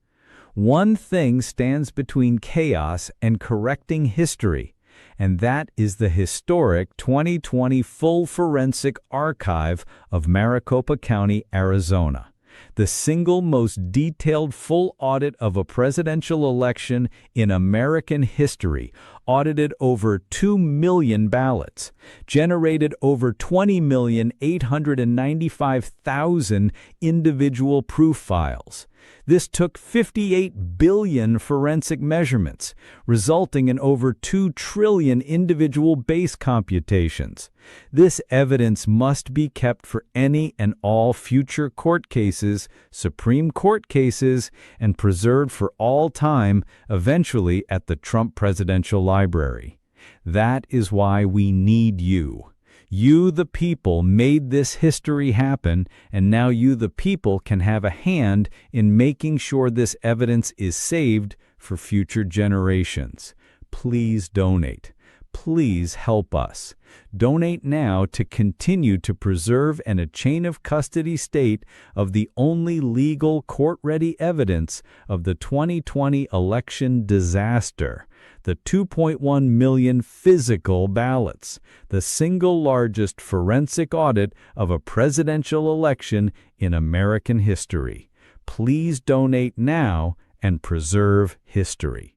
One thing stands between chaos and correcting history, and that is the historic 2020 full forensic archive of Maricopa County, Arizona, the single most detailed full audit of a presidential election in American history, audited over 2 million ballots, generated over 20,895,000 individual proof files. This took 58 billion forensic measurements, resulting in over 2 trillion individual base computations. This evidence must be kept for any and all future court cases, Supreme Court cases, and preserved for all time, eventually at the Trump Presidential Library. That is why we need you. You, the people, made this history happen, and now you, the people, can have a hand in making sure this evidence is saved for future generations. Please donate. Please help us. Donate now to continue to preserve a chain of custody state of the only legal court-ready evidence of the 2020 election disaster. The 2.1 million physical ballots, the single largest forensic audit of a presidential election in American history. Please donate now and preserve history.